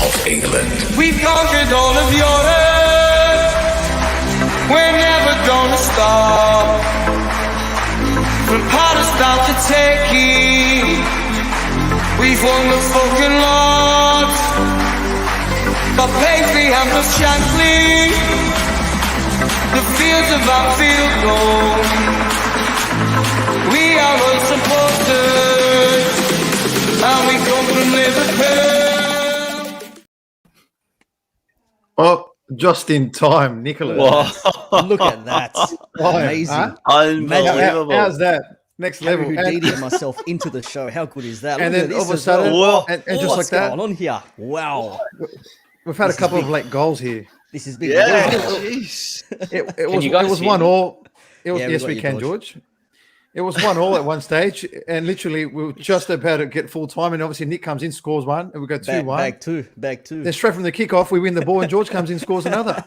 of England. We've conquered all of Europe. We're never gonna stop. From Palestine to Turkey, we've won the fucking lot. But Paisley and the Shankly, the fields of our field goal. We are unsupported, and we come from Liverpool. Oh, just in time, Nicholas. Whoa. Look at that. Amazing. Huh? Unbelievable. How's that? Next level. Harry Houdini myself into the show. How good is that? And Look then at all of a this as well. sudden, Whoa. and just like What's that, going on here? Wow. we've had This a couple is of late goals here. This is big. Yeah, Wow. jeez. It guys was hear 1-1. It was, Yeah, we yes, got we you, can, George. George. It was 1-1 at one stage, and literally we were just about to get full time, and obviously Nick comes in, scores one, and we go 2-1. Back two. Then straight from the kickoff, we win the ball, and George comes in, scores another.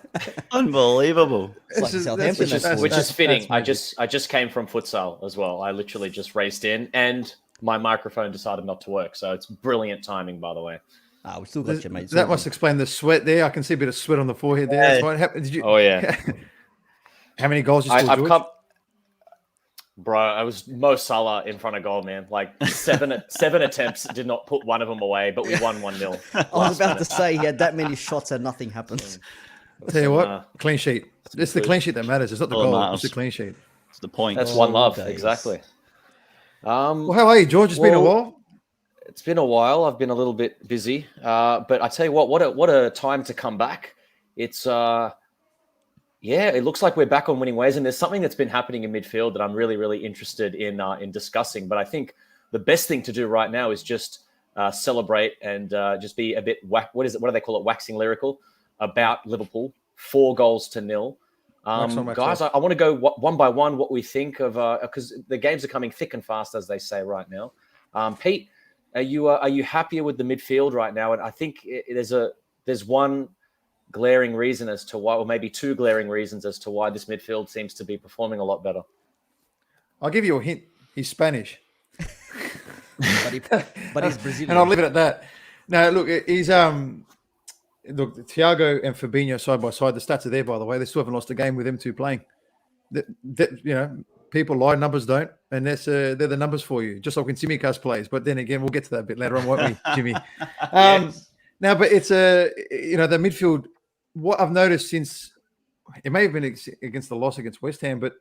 Unbelievable. It's like This is- Southampton. that's- Which is fitting. that's I just came from futsal as well. I literally just raced in, and my microphone decided not to work. So it's brilliant timing, by the way. We still got you, mate. That must explain the sweat there. I can see a bit of sweat on the forehead there. That's what happened. Did you? Oh yeah, How many goals did you score, I've George? come. Bro, I was Mo Salah in front of goal, man. Like seven attempts, did not put one of them away, but we won 1-0. I was about to say he had that many shots and nothing happened. Tell you what, clean sheet. It's the clean sheet that matters. It's not the All that goal. matters. It's the clean sheet. That's the point. That's one love, days. exactly. Well, how are you, George? It's been a Well, while. It's been a while. I've been a little bit busy, but I tell you what a time to come back. It's it looks like we're back on winning ways, and there's something that's been happening in midfield that I'm really, really interested in discussing. But I think the best thing to do right now is just celebrate and just be a bit what do they call it? Waxing lyrical about Liverpool. 4-0. Wax on, wax Guys, off. I want to go one by one what we think of because the games are coming thick and fast, as they say right now. Pete, are you happier with the midfield right now? And I think there's one glaring reason as to why, or maybe two glaring reasons as to why this midfield seems to be performing a lot better. I'll give you a hint. He's Spanish. but he's Brazilian. And I'll leave it at that. No, look, he's look, Thiago and Fabinho side by side. The stats are there, by the way. They still haven't lost a game with them two playing. People lie, numbers don't, and they're the numbers for you. Just like when Tsimikas plays. But then again, we'll get to that a bit later on, won't we, Jimmy? Yes. Now, but it's the midfield. What I've noticed since it may have been against the loss against West Ham, but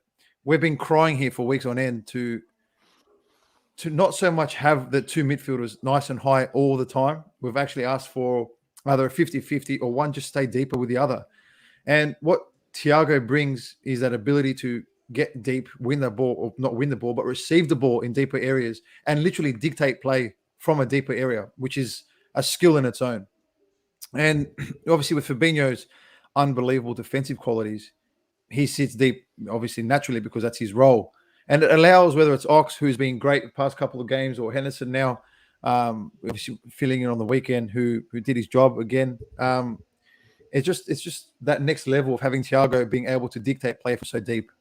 we've been crying here for weeks on end to not so much have the two midfielders nice and high all the time. We've actually asked for either a 50-50 or one just stay deeper with the other. And what Thiago brings is that ability to get deep, win the ball, or not win the ball, but receive the ball in deeper areas and literally dictate play from a deeper area, which is a skill in its own. And obviously with Fabinho's unbelievable defensive qualities, he sits deep, obviously naturally, because that's his role. And it allows, whether it's Ox, who's been great the past couple of games, or Henderson now, obviously filling in on the weekend, who did his job again. It's just that next level of having Thiago being able to dictate play for so deep.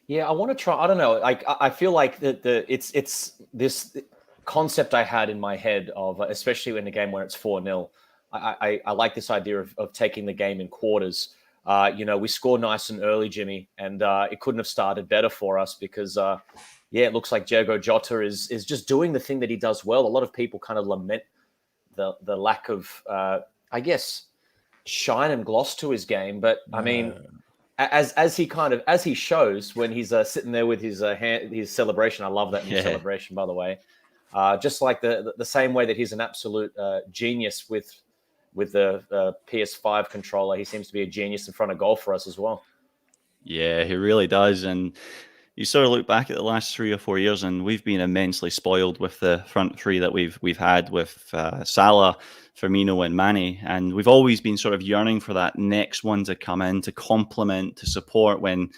Yeah, I want to try. I don't know. Like I feel like it's this concept I had in my head of, especially in a game where it's 4-0. I like this idea of taking the game in quarters. We scored nice and early, Jimmy, and it couldn't have started better for us because, it looks like Diogo Jota is just doing the thing that he does well. A lot of people kind of lament the lack of, shine and gloss to his game. But I mean, as he shows when he's sitting there with his celebration. I love that new celebration, by the way. Just like the same way that he's an absolute genius with the PS5 controller, he seems to be a genius in front of goal for us as well. Yeah, he really does. And you sort of look back at the last 3 or 4 years, and we've been immensely spoiled with the front three that we've had with Salah, Firmino, and Mane. And we've always been sort of yearning for that next one to come in to complement, to support when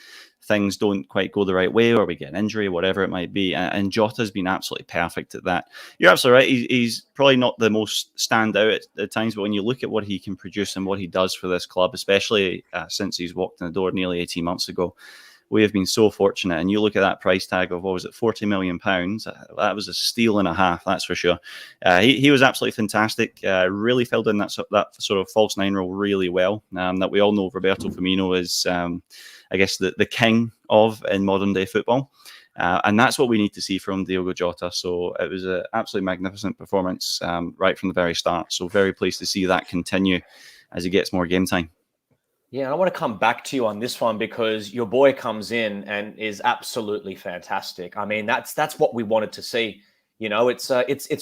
things don't quite go the right way, or we get an injury, whatever it might be. And Jota's been absolutely perfect at that. You're absolutely right. He's probably not the most standout at times, but when you look at what he can produce and what he does for this club, especially since he's walked in the door nearly 18 months ago, we have been so fortunate. And you look at that price tag of, what was it, £40 million? That was a steal and a half, that's for sure. He was absolutely fantastic. Really filled in that sort of false nine role really well. That we all know Roberto Firmino is, I guess, the king of in modern day football. And that's what we need to see from Diogo Jota. So it was an absolutely magnificent performance right from the very start. So very pleased to see that continue as he gets more game time. Yeah, and I want to come back to you on this one because your boy comes in and is absolutely fantastic. I mean, that's what we wanted to see. You know, it's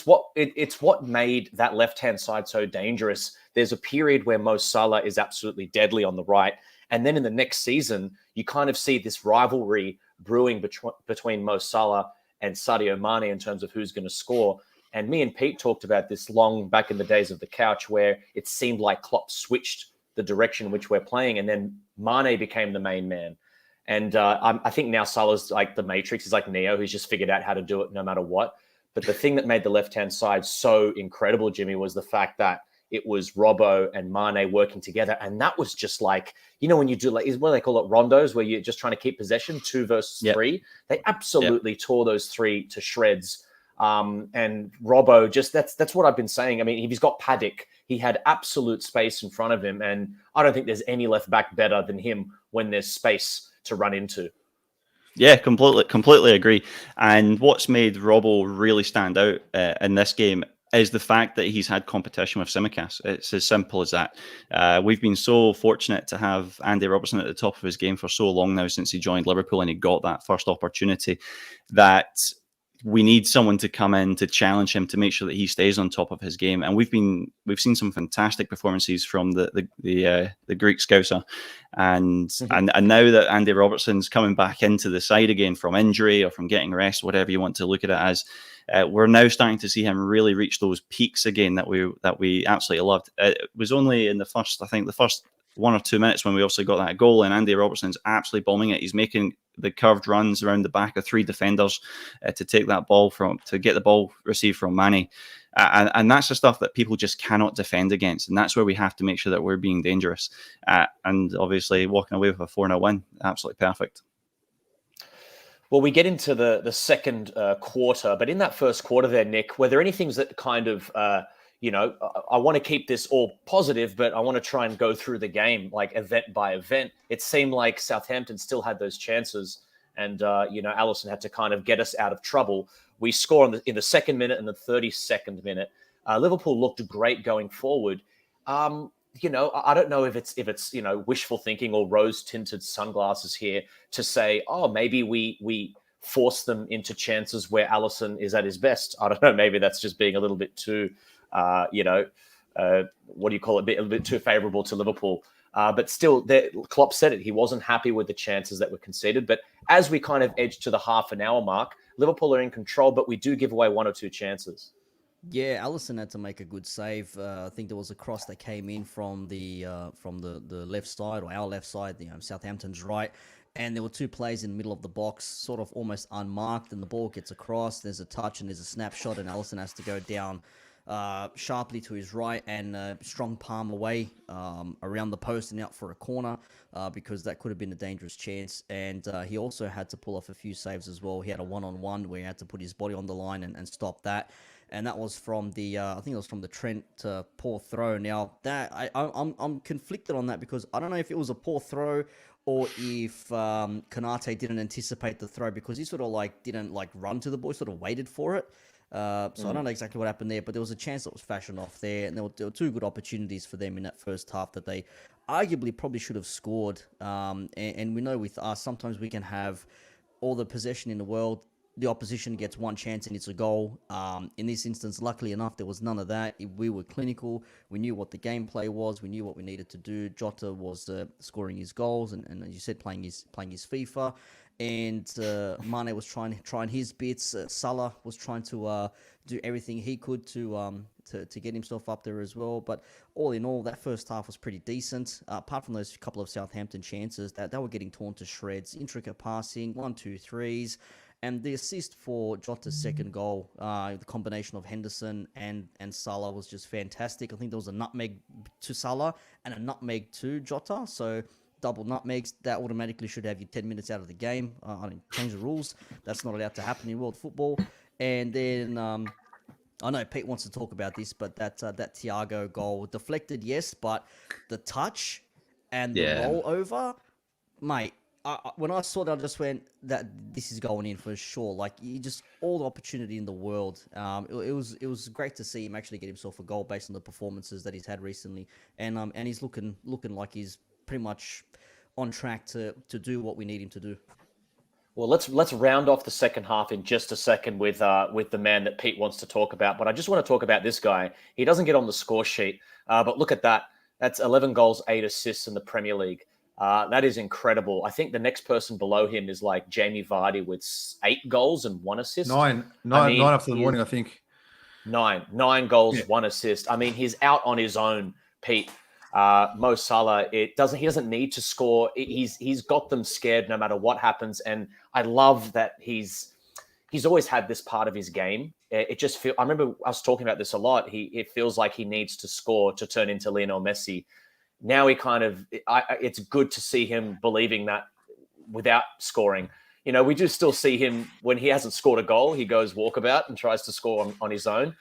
what made that left-hand side so dangerous. There's a period where Mo Salah is absolutely deadly on the right, and then in the next season, you kind of see this rivalry brewing between Mo Salah and Sadio Mane in terms of who's going to score. And me and Pete talked about this long back in the days of the couch, where it seemed like Klopp switched the direction in which we're playing, and then Mane became the main man. And I think now Salah's like the Matrix. He's like Neo, who's just figured out how to do it no matter what. But the thing that made the left-hand side so incredible, Jimmy, was the fact that it was Robbo and Mane working together. And that was just like, you know, when you do like, what do they call it, rondos, where you're just trying to keep possession, 2 versus 3. They absolutely tore those 3 to shreds. And Robbo, just that's what I've been saying. I mean, if he's got Paddock, he had absolute space in front of him. And I don't think there's any left back better than him when there's space to run into. Yeah, completely agree. And what's made Robbo really stand out in this game is the fact that he's had competition with Tsimikas. It's as simple as that. We've been so fortunate to have Andy Robertson at the top of his game for so long now since he joined Liverpool, and he got that first opportunity, that we need someone to come in to challenge him, to make sure that he stays on top of his game. And we've seen some fantastic performances from the Greek Scouser, and now that Andy Robertson's coming back into the side again from injury or from getting rest, whatever you want to look at it as, we're now starting to see him really reach those peaks again that we absolutely loved. It was only in the first 1 or 2 minutes when we also got that goal, and Andy Robertson's absolutely bombing it. He's making the curved runs around the back of 3 defenders to take that ball to get the ball received from Mane. And that's the stuff that people just cannot defend against. And that's where we have to make sure that we're being dangerous. And obviously walking away with a 4-0 win, absolutely perfect. Well, we get into the second quarter, but in that first quarter there, Nick, were there any things that kind of, I want to keep this all positive, but I want to try and go through the game, like event by event. It seemed like Southampton still had those chances, and, Alisson had to kind of get us out of trouble. We score in the second minute and the 32nd minute. Liverpool looked great going forward. I don't know if it's wishful thinking or rose-tinted sunglasses here to say, oh, maybe we force them into chances where Alisson is at his best. I don't know. Maybe that's just being a little bit too, what do you call it? A bit too favourable to Liverpool. But still, Klopp said it. He wasn't happy with the chances that were conceded. But as we kind of edge to the half an hour mark, Liverpool are in control, but we do give away 1 or 2 chances. Yeah, Alisson had to make a good save. I think there was a cross that came in from the left side, or our left side, Southampton's right. And there were 2 plays in the middle of the box, sort of almost unmarked, and the ball gets across. There's a touch and there's a snapshot, and Alisson has to go down sharply to his right and strong palm away around the post and out for a corner because that could have been a dangerous chance. And he also had to pull off a few saves as well. He had a 1-on-1 where he had to put his body on the line and stop that. And that was from I think it was from the Trent poor throw. Now that I'm conflicted on that because I don't know if it was a poor throw or if Konate didn't anticipate the throw, because he sort of didn't run to the ball, sort of waited for it. So I don't know exactly what happened there, but there was a chance that was fashioned off there, and there were 2 good opportunities for them in that first half that they arguably probably should have scored. And we know with us, sometimes we can have all the possession in the world. The opposition gets 1 chance and it's a goal. In this instance, luckily enough, there was none of that. We were clinical. We knew what the gameplay was. We knew what we needed to do. Jota was scoring his goals and as you said, playing his FIFA. And Mane was trying his bits. Salah was trying to do everything he could to get himself up there as well. But all in all, that first half was pretty decent. Apart from those couple of Southampton chances, that they were getting torn to shreds. Intricate passing, 1, 2, 3s. And the assist for Jota's second goal, the combination of Henderson and Salah was just fantastic. I think there was a nutmeg to Salah and a nutmeg to Jota. So double nutmegs, that automatically should have you 10 minutes out of the game. I didn't change the rules. That's not allowed to happen in world football. And then I know Pete wants to talk about this, but that Thiago goal deflected, yes, but the touch and the rollover, mate. When I saw that, I just went that this is going in for sure. Like, you just all the opportunity in the world. It was great to see him actually get himself a goal based on the performances that he's had recently, and he's looking like he's pretty much on track to do what we need him to do. Well, let's round off the second half in just a second with the man that Pete wants to talk about. But I just want to talk about this guy. He doesn't get on the score sheet, but look at that. That's 11 goals, 8 assists in the Premier League. That is incredible. I think the next person below him is like Jamie Vardy with 8 goals and 1 assist. Nine after the morning, I think. 9 goals, 1 assist. I mean, he's out on his own, Pete. Mo Salah, he doesn't need to score. He's got them scared no matter what happens. And I love that he's always had this part of his game. It just feels, I remember us talking about this a lot. It feels like he needs to score to turn into Lionel Messi. Now it's good to see him believing that without scoring. You know, we do still see him when he hasn't scored a goal, he goes walkabout and tries to score on his own.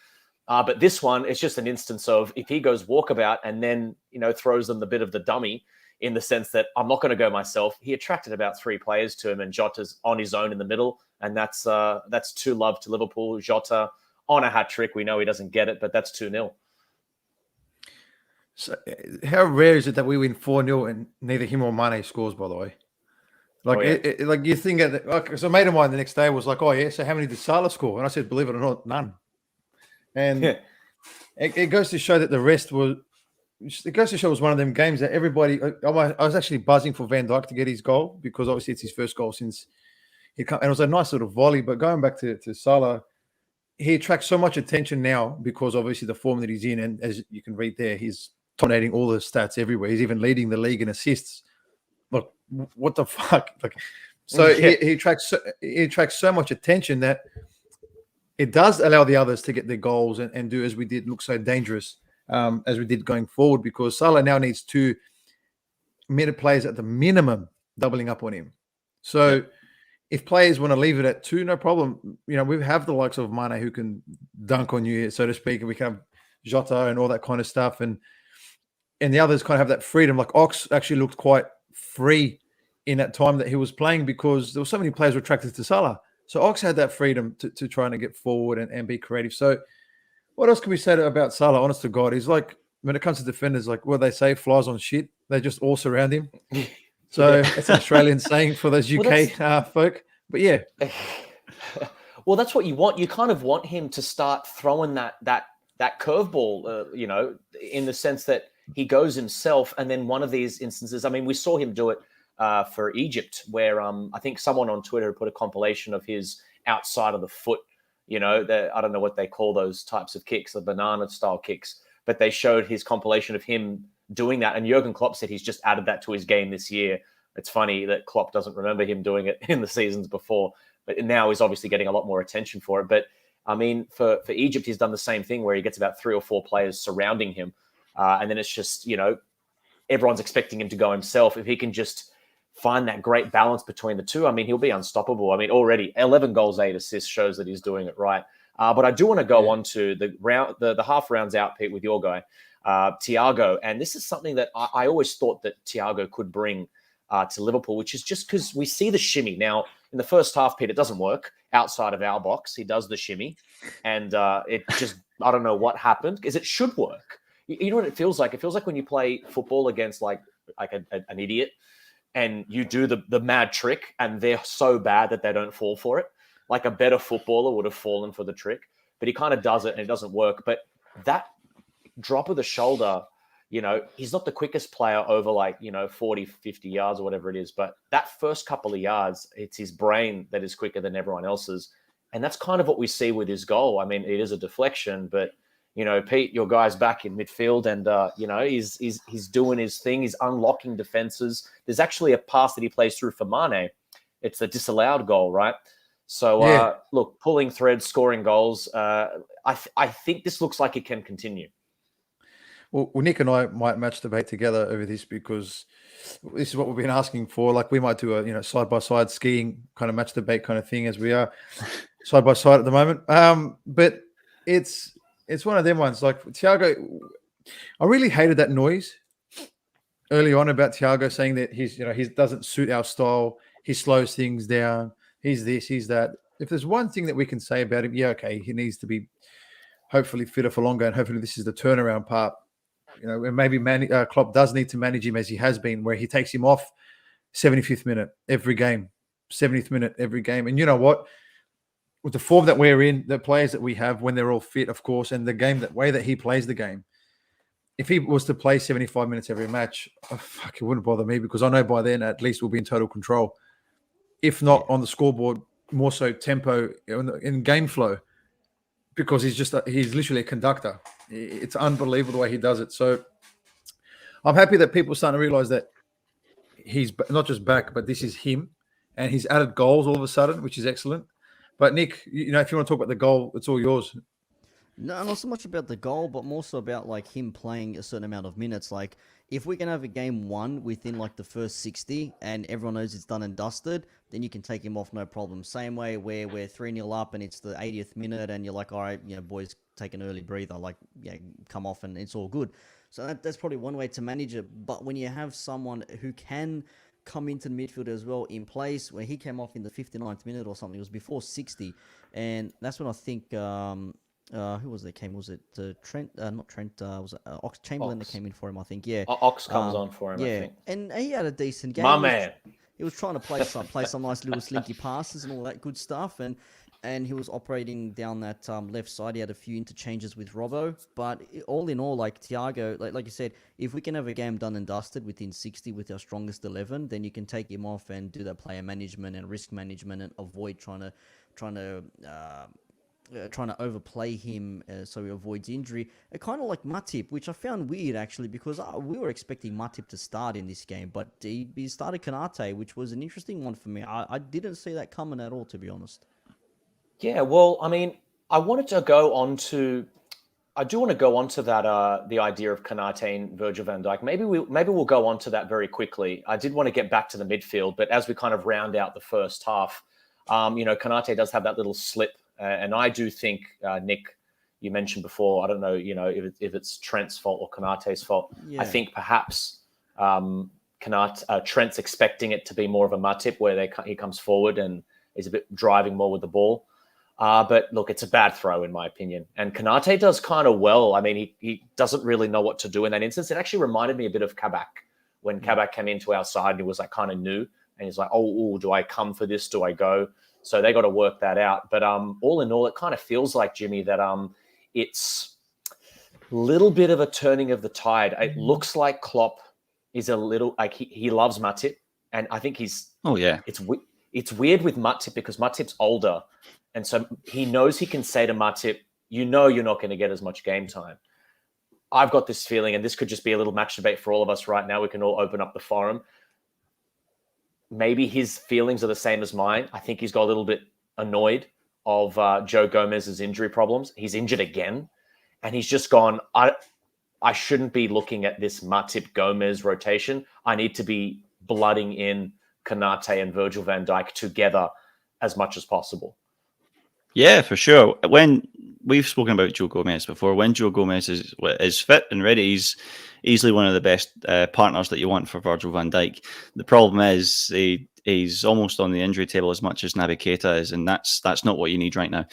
But this one, it's just an instance of if he goes walkabout and then, you know, throws them the bit of the dummy in the sense that I'm not going to go myself. He attracted about 3 players to him, and Jota's on his own in the middle. And that's 2-love to Liverpool. Jota on a hat trick. We know he doesn't get it, but that's 2-0. So how rare is it that we win 4-0 and neither him or Mane scores, by the way? Like, like you think, so a mate of mine the next day was like, oh, yeah, so how many did Salah score? And I said, believe it or not, none. And it goes to show that the rest was, it goes to show it was one of them games that everybody, I was actually buzzing for Van Dijk to get his goal because obviously it's his first goal since he come, and it was a nice sort of volley. But going back to Salah, he attracts so much attention now because obviously the form that he's in, and as you can read there, he's dominating all the stats everywhere. He's even leading the league in assists. Look, what the fuck? Like, so he attracts so much attention that it does allow the others to get their goals and do as we did, look so dangerous as we did going forward, because Salah now needs 2 minute players at the minimum doubling up on him. So if players want to leave it at 2, no problem. You know, we have the likes of Mane who can dunk on you, so to speak, and we can have Jota and all that kind of stuff. And the others kind of have that freedom. Like Ox actually looked quite free in that time that he was playing because there were so many players attracted to Salah. So Ox had that freedom to try and get forward and be creative. So what else can we say about Salah? Honest to God, he's like, when it comes to defenders, like what they say, flies on shit. They just all surround him. So it's an Australian saying for those UK folk. But yeah. Well, that's what you want. You kind of want him to start throwing that curveball, you know, in the sense that he goes himself. And then one of these instances, I mean, we saw him do it for Egypt, where I think someone on Twitter put a compilation of his outside of the foot, you know, I don't know what they call those types of kicks, the banana style kicks, but they showed his compilation of him doing that. And Jurgen Klopp said he's just added that to his game this year. It's funny that Klopp doesn't remember him doing it in the seasons before, but now he's obviously getting a lot more attention for it. But I mean, for Egypt, he's done the same thing where he gets about 3 or 4 players surrounding him. And then it's just, you know, everyone's expecting him to go himself. If he can just find that great balance between the two, I mean, he'll be unstoppable. I mean, already 11 goals, 8 assists shows that he's doing it right. But I do want to go on to the half rounds out, Pete, with your guy, Thiago. And this is something that I always thought that Thiago could bring to Liverpool, which is just because we see the shimmy. Now, in the first half, Pete, it doesn't work outside of our box. He does the shimmy. And it just, I don't know what happened, because it should work. You know what it feels like? It feels like when you play football against like an idiot, and you do the mad trick, and they're so bad that they don't fall for it. Like a better footballer would have fallen for the trick, but he kind of does it and it doesn't work. But that drop of the shoulder, you know, he's not the quickest player over 40, 50 yards or whatever it is. But that first couple of yards, it's his brain that is quicker than everyone else's. And that's kind of what we see with his goal. I mean, it is a deflection, but you know, Pete, your guy's back in midfield, and you know, he's doing his thing. He's unlocking defenses. There's actually a pass that he plays through for Mane. It's a disallowed goal, right? So look, pulling threads, scoring goals. I think this looks like it can continue. Well, Nick and I might match debate together over this because this is what we've been asking for. Like we might do a side by side skiing kind of match debate kind of thing as we are side by side at the moment. But it's one of them ones. Like Thiago, I really hated that noise early on about Thiago saying that he doesn't suit our style. He slows things down. He's this, he's that. If there's one thing that we can say about him, okay, he needs to be hopefully fitter for longer, and hopefully this is the turnaround part. And maybe Klopp does need to manage him as he has been, where he takes him off 75th minute every game, 70th minute every game. And you know what? With the form that we're in, the players that we have, when they're all fit, of course, and the way that he plays the game, if he was to play 75 minutes every match, it wouldn't bother me because I know by then at least we'll be in total control. If not on the scoreboard, more so tempo in game flow, because he's literally a conductor. It's unbelievable the way he does it. So I'm happy that people are starting to realize that he's not just back, but this is him, and he's added goals all of a sudden, which is excellent. But Nick, if you want to talk about the goal, it's all yours. No, not so much about the goal, but more so about like him playing a certain amount of minutes. Like if we can have a game won within like the first 60 and everyone knows it's done and dusted, then you can take him off no problem. Same way where we're 3-0 up and it's the 80th minute and you're like, all right, boys, take an early breather, like come off and it's all good. So that's probably one way to manage it. But when you have someone who can come into the midfield as well in place, where he came off in the 59th minute or something, it was before 60, and that's when I think who was that came? Was it Trent? Not Trent. Was it Ox Chamberlain that came in for him? I think. Yeah. Ox comes on for him. Yeah, I think. and he had a decent game. My man. He was trying to play some nice little slinky passes and all that good stuff, and he was operating down that left side. He had a few interchanges with Robbo, but all in all, like Thiago, like you said, if we can have a game done and dusted within 60 with our strongest 11, then you can take him off and do that player management and risk management and avoid trying to overplay him so he avoids injury. Kind of like Matip, which I found weird actually, because we were expecting Matip to start in this game, but he started Konate, which was an interesting one for me. I didn't see that coming at all, to be honest. Yeah, well, I mean, I do want to go on to that the idea of Konate and Virgil van Dijk. Maybe we'll go on to that very quickly. I did want to get back to the midfield, but as we kind of round out the first half, Konate does have that little slip. And I do think, Nick, you mentioned before, I don't know, if it's Trent's fault or Konate's fault. Yeah. I think perhaps Trent's expecting it to be more of a Matip where he comes forward and is a bit driving more with the ball. But look, it's a bad throw in my opinion. And Konate does kind of well. I mean, he doesn't really know what to do in that instance. It actually reminded me a bit of Kabak when Kabak came into our side and he was like kind of new. And he's like, oh, do I come for this? Do I go? So they got to work that out. But all in all, it kind of feels like, Jimmy, that it's a little bit of a turning of the tide. It looks like Klopp is a little like he loves Matip, and I think he's. Oh yeah. It's weird with Matip because Matip's older, and so he knows he can say to Matip, you're not going to get as much game time. I've got this feeling, and this could just be a little match debate for all of us right now. We can all open up the forum. Maybe his feelings are the same as mine. I think he's got a little bit annoyed of Joe Gomez's injury problems. He's injured again. And he's just gone, I shouldn't be looking at this Matip Gomez rotation. I need to be blooding in Konate and Virgil van Dijk together as much as possible. Yeah, for sure. When we've spoken about Joe Gomez before, when Joe Gomez is fit and ready, he's easily one of the best partners that you want for Virgil van Dijk. The problem is he's almost on the injury table as much as Naby Keita is, and that's not what you need right now.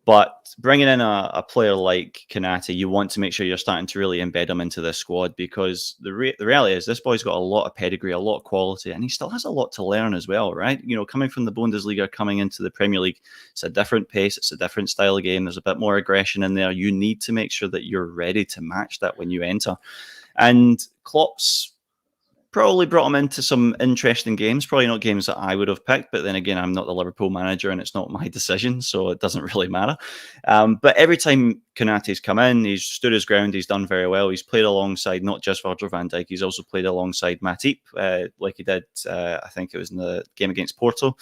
But bringing in a player like Konate, you want to make sure you're starting to really embed him into this squad, because the reality is this boy's got a lot of pedigree, a lot of quality, and he still has a lot to learn as well, right? Coming from the Bundesliga, coming into the Premier League, it's a different pace, it's a different style of game, there's a bit more aggression in there. You need to make sure that you're ready to match that when you enter. And Klopp's probably brought him into some interesting games, probably not games that I would have picked, but then again, I'm not the Liverpool manager and it's not my decision, so it doesn't really matter. But every time Konate's come in, he's stood his ground, he's done very well. He's played alongside not just Virgil van Dijk, he's also played alongside Matip, like he did, I think it was in the game against Porto,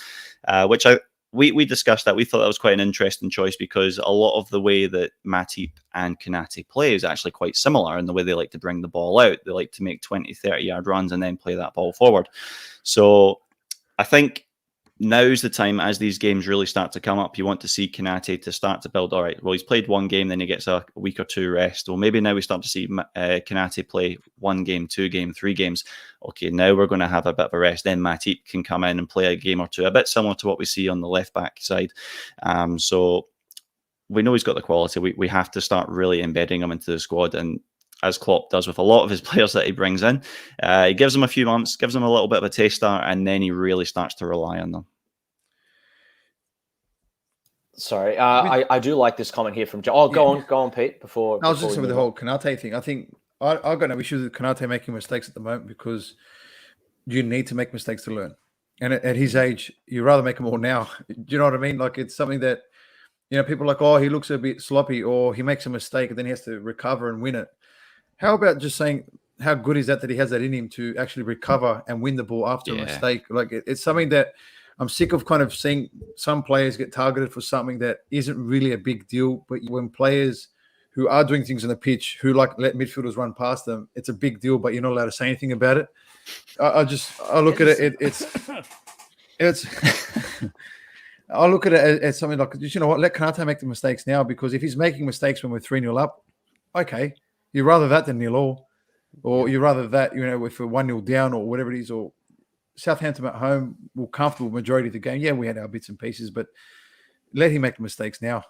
which we discussed that. We thought that was quite an interesting choice because a lot of the way that Matip and Konate play is actually quite similar in the way they like to bring the ball out. They like to make 20, 30-yard runs and then play that ball forward. So I think now's the time, as these games really start to come up, you want to see Konate to start to build. All right, well, he's played one game, then he gets a week or two rest. Well, maybe now we start to see Konate play 1 game, 2 game, 3 games. Okay, now we're going to have a bit of a rest. Then Matip can come in and play a game or two, a bit similar to what we see on the left-back side. So we know he's got the quality. We have to start really embedding him into the squad. And as Klopp does with a lot of his players that he brings in, he gives them a few months, gives them a little bit of a taster, and then he really starts to rely on them. Sorry, I do like this comment here from Joe. Oh, go on, Pete. Before I was just we saying with the move whole Konate thing. I think I got no issues with Konate making mistakes at the moment because you need to make mistakes to learn. And at his age, you rather make them all now. Do you know what I mean? Like it's something that, people are like, oh, he looks a bit sloppy or he makes a mistake and then he has to recover and win it. How about just saying how good is that he has that in him to actually recover and win the ball after a mistake? Like it's something that I'm sick of kind of seeing some players get targeted for something that isn't really a big deal. But when players who are doing things on the pitch, who like let midfielders run past them, it's a big deal, but you're not allowed to say anything about it. I look at it. It's I look at it as something like, you know what, let Konate make the mistakes now, because if he's making mistakes when we're 3-0 up, okay, you'd rather that than 0-0, or you'd rather that, if we're 1-0 down or whatever it is, or Southampton at home were comfortable majority of the game. Yeah, we had our bits and pieces, but let him make the mistakes now.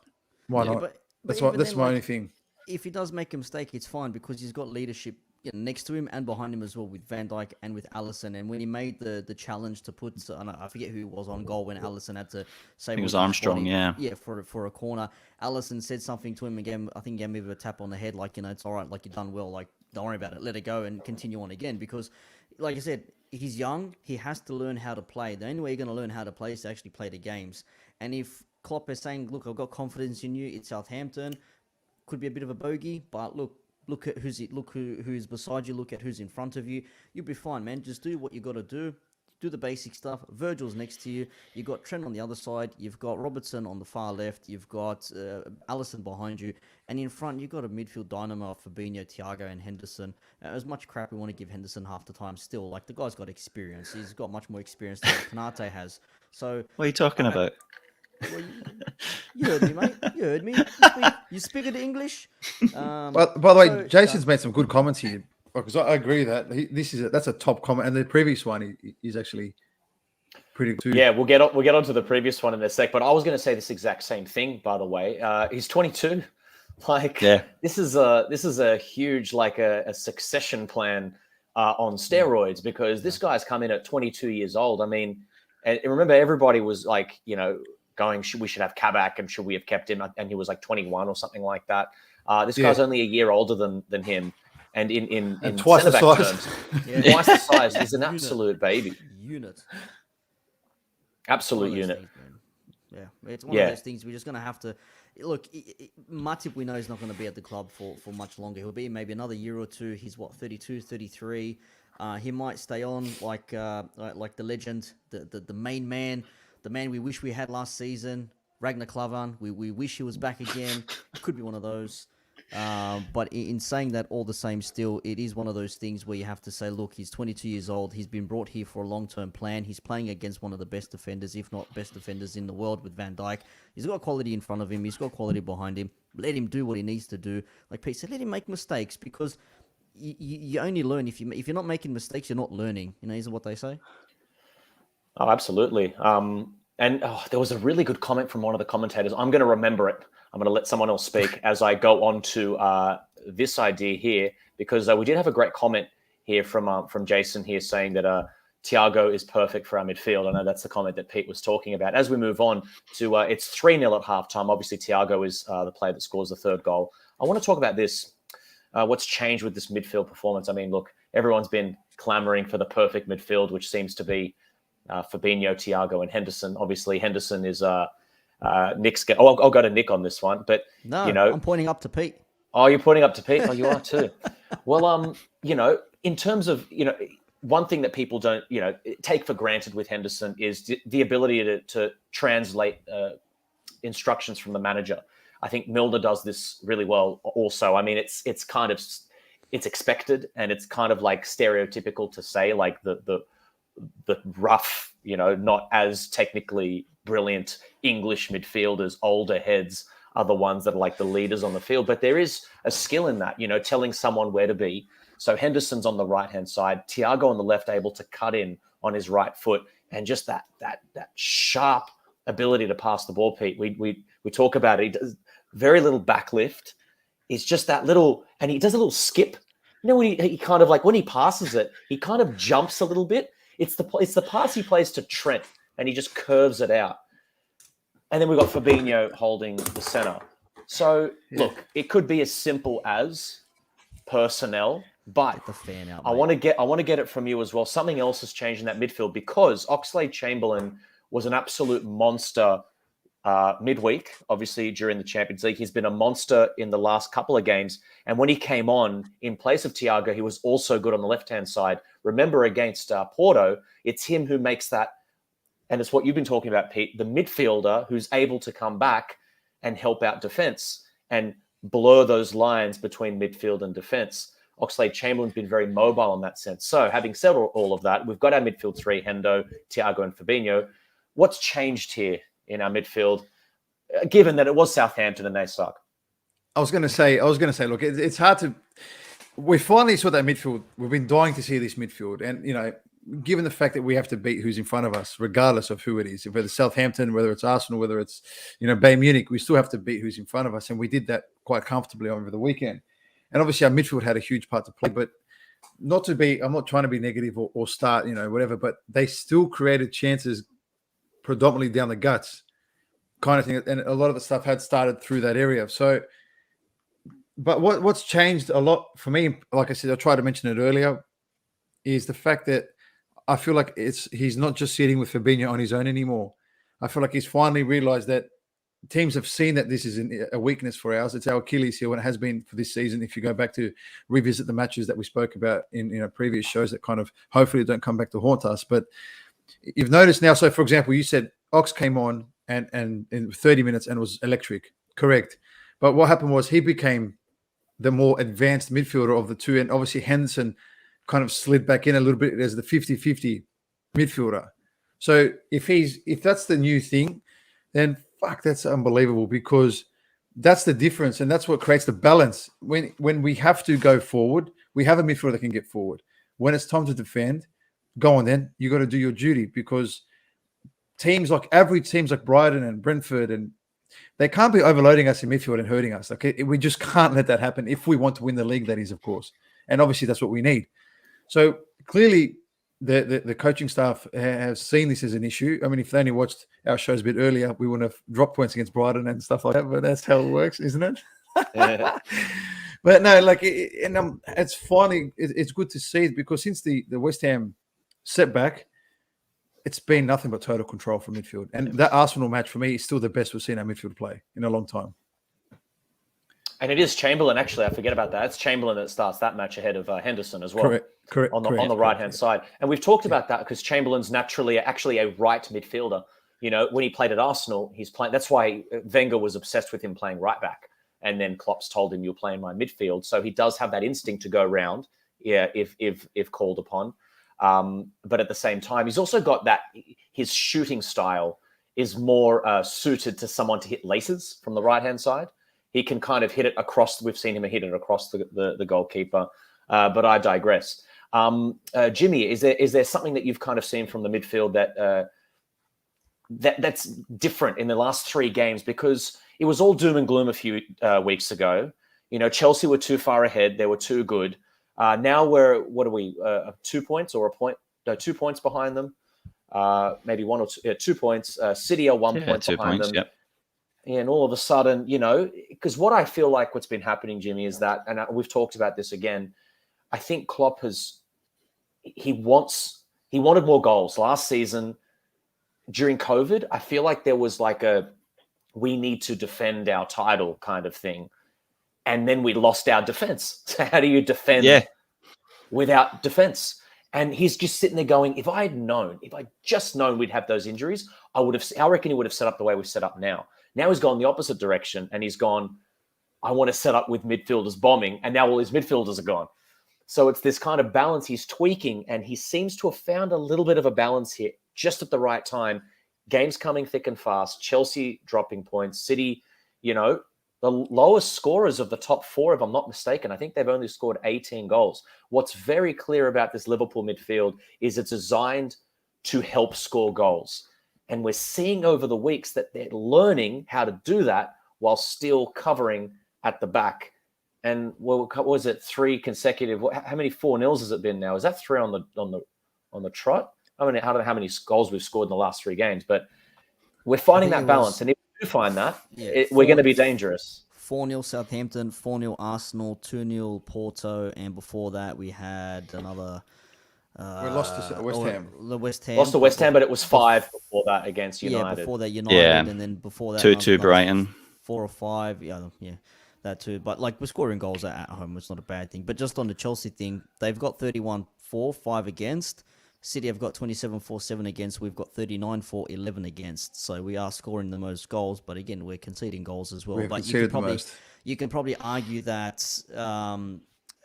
Why not? But That's my only thing. If he does make a mistake, it's fine because he's got leadership next to him and behind him as well with Van Dijk and with Alisson. And when he made the challenge to put, I forget who was on goal when Alisson had to save. It was Armstrong, yeah, for a corner. Alisson said something to him again. I think he gave him a tap on the head, like it's all right, like you've done well, like don't worry about it, let it go and continue on again. Because, like I said, he's young. He has to learn how to play. The only way you're going to learn how to play is to actually play the games. And if Klopp is saying, look, I've got confidence in you, it's Southampton, could be a bit of a bogey, but look at who's beside you, look at who's in front of you. You'll be fine, man. Just do what you got to do. Do the basic stuff. Virgil's next to you. You've got Trent on the other side. You've got Robertson on the far left. You've got Alisson behind you. And in front, you've got a midfield dynamo of Fabinho, Thiago, and Henderson. As much crap we want to give Henderson half the time, still, like, the guy's got experience. He's got much more experience than Konate has. So what are you talking about? Well, you heard me, mate. You heard me. You speak the English. But by the way, Jason's made some good comments here, because I agree that that's a top comment, and the previous one is actually pretty good too. Yeah, we'll get on to the previous one in a sec. But I was going to say this exact same thing, by the way. He's 22. This is a huge, like a succession plan on steroids, because this guy's come in at 22 years old. I mean, and remember, everybody was like, going, we should have Kabak, and should we have kept him? And he was like 21 or something like that. This guy's only a year older than him, and in twice the size. Terms, twice the size. He's an absolute baby. Absolute unit. Things, it's one of those things we're just going to have to look. Matip, we know, is not going to be at the club for much longer. He'll be maybe another year or two. He's 32, 33. He might stay on like the legend, the main man. The man we wish we had last season, Ragnar Klavan. We wish he was back again. Could be one of those. But in saying that, all the same, still, it is one of those things where you have to say, look, he's 22 years old. He's been brought here for a long-term plan. He's playing against one of the best defenders, if not best defenders in the world, with Van Dijk. He's got quality in front of him. He's got quality behind him. Let him do what he needs to do. Like Pete said, let him make mistakes, because you only learn if you're not making mistakes, you're not learning. Isn't what they say? Oh, absolutely. And there was a really good comment from one of the commentators. I'm going to remember it. I'm going to let someone else speak as I go on to this idea here, because we did have a great comment here from Jason here saying that Thiago is perfect for our midfield. I know that's the comment that Pete was talking about. As we move on to it's 3-0 at halftime. Obviously, Thiago is the player that scores the third goal. I want to talk about this. What's changed with this midfield performance? I mean, look, everyone's been clamoring for the perfect midfield, which seems to be Fabinho, Thiago, and Henderson. Obviously, Henderson is Nick's. I'll go to Nick on this one, but no, I'm pointing up to Pete. Oh, you're pointing up to Pete. Oh, you are too. Well, in terms of one thing that people don't, take for granted with Henderson is the ability to translate instructions from the manager. I think Milner does this really well also. I mean, it's expected, and it's kind of like stereotypical to say, like the rough, not as technically brilliant English midfielders, older heads, are the ones that are like the leaders on the field. But there is a skill in that, telling someone where to be. So Henderson's on the right-hand side, Thiago on the left, able to cut in on his right foot, and just that sharp ability to pass the ball, Pete. We talk about it. He does very little backlift. It's just that little, and he does a little skip. When he kind of like, when he passes it, he kind of jumps a little bit. It's the pass he plays to Trent, and he just curves it out. And then we've got Fabinho holding the center. So look, it could be as simple as personnel, but Get the fan out, I mate. want to get it from you as well. Something else has changed in that midfield, because Oxlade-Chamberlain was an absolute monster midweek, obviously during the Champions League. He's been a monster in the last couple of games. And when he came on in place of Thiago, he was also good on the left-hand side. Remember, against Porto, it's him who makes that, and it's what you've been talking about, Pete, the midfielder who's able to come back and help out defense and blur those lines between midfield and defense. Oxlade-Chamberlain's been very mobile in that sense. So having said all of that, we've got our midfield three, Hendo, Thiago, and Fabinho. What's changed here in our midfield, given that it was Southampton and they suck? I was going to say, look, it's hard to. We finally saw that midfield. We've been dying to see this midfield, and given the fact that we have to beat who's in front of us, regardless of who it is, whether it's Southampton, whether it's Arsenal, whether it's Bayern Munich, we still have to beat who's in front of us, and we did that quite comfortably over the weekend. And obviously, our midfield had a huge part to play, but not to be. I'm not trying to be negative or start, whatever, but they still created chances, predominantly down the guts, kind of thing, and a lot of the stuff had started through that area. So. But what's changed a lot for me, like I said, I tried to mention it earlier, is the fact that I feel like he's not just sitting with Fabinho on his own anymore. I feel like he's finally realized that teams have seen that this is a weakness for ours. It's our Achilles heel, and it has been for this season. If you go back to revisit the matches that we spoke about in previous shows that kind of hopefully don't come back to haunt us. But you've noticed now, so for example, you said Ox came on and in 30 minutes and was electric. Correct. But what happened was he became the more advanced midfielder of the two. And obviously Henderson kind of slid back in a little bit as the 50-50 midfielder. So if that's the new thing, then that's unbelievable, because that's the difference. And that's what creates the balance. When we have to go forward, we have a midfielder that can get forward. When it's time to defend, go on then. You got to do your duty, because average teams like Brighton and Brentford, and they can't be overloading us in midfield and hurting us. We just can't let that happen if we want to win the league, that is, of course. And obviously that's what we need. So clearly the coaching staff has seen this as an issue. I mean, if they only watched our shows a bit earlier, we wouldn't have dropped points against Brighton and stuff like that, but that's how it works, isn't it? Yeah. But no, it's finally, it's good to see it, because since the West Ham setback, it's been nothing but total control from midfield. And that Arsenal match, for me, is still the best we've seen our midfield play in a long time. And it is Chamberlain, actually. I forget about that. It's Chamberlain that starts that match ahead of Henderson as well. Correct. On the right-hand side. And we've talked about that because Chamberlain's naturally actually a right midfielder. When he played at Arsenal, he's playing. That's why Wenger was obsessed with him playing right back. And then Klopp's told him, you're playing my midfield. So he does have that instinct to go around, if called upon. But at the same time, he's also got that his shooting style is more suited to someone to hit laces from the right-hand side. He can kind of hit it across. We've seen him hit it across the goalkeeper. But I digress. Jimmy, is there something that you've kind of seen from the midfield that's different in the last three games? Because it was all doom and gloom a few weeks ago. Chelsea were too far ahead. They were too good. Now we're, 2 points or a point? No, 2 points behind them. Maybe 1 or 2, 2 points. City are 1 point 2 behind points, them. yep. And all of a sudden, because what I feel like what's been happening, Jimmy, is that, and we've talked about this again, I think Klopp he wanted more goals. Last season, during COVID, I feel like there was like we need to defend our title kind of thing. And then we lost our defense. So how do you defend without defense? And he's just sitting there going, if I just known we'd have those injuries, I reckon he would have set up the way we set up now. Now he's gone the opposite direction and he's gone, I want to set up with midfielders bombing, and now all his midfielders are gone. So it's this kind of balance he's tweaking, and he seems to have found a little bit of a balance here just at the right time. Games coming thick and fast, Chelsea dropping points, City, the lowest scorers of the top four, if I'm not mistaken. I think they've only scored 18 goals. What's very clear about this Liverpool midfield is it's designed to help score goals. And we're seeing over the weeks that they're learning how to do that while still covering at the back. And what was it? 3 consecutive? How many 4-0s has it been now? Is that 3 on the trot? I don't know how many goals we've scored in the last 3 games, but we're finding that balance. And if we do find that, we're going to be dangerous. 4-0 Southampton, 4-0 Arsenal, 2-0 Porto, and before that we had another. We lost to West Ham. The West Ham. Lost to West Ham, but it was 5 before that against United. Yeah, before that United, Yeah. and then before that 2-2 Brighton. 4 or 5. Yeah, that too. But like, we're scoring goals at home. It's not a bad thing. But just on the Chelsea thing, they've got 31-4, 5 against. City have got 27-4, 7 against. We've got 39-4, 11 against. So we are scoring the most goals, but again, we're conceding goals as well. We've But conceded the most. you can probably argue that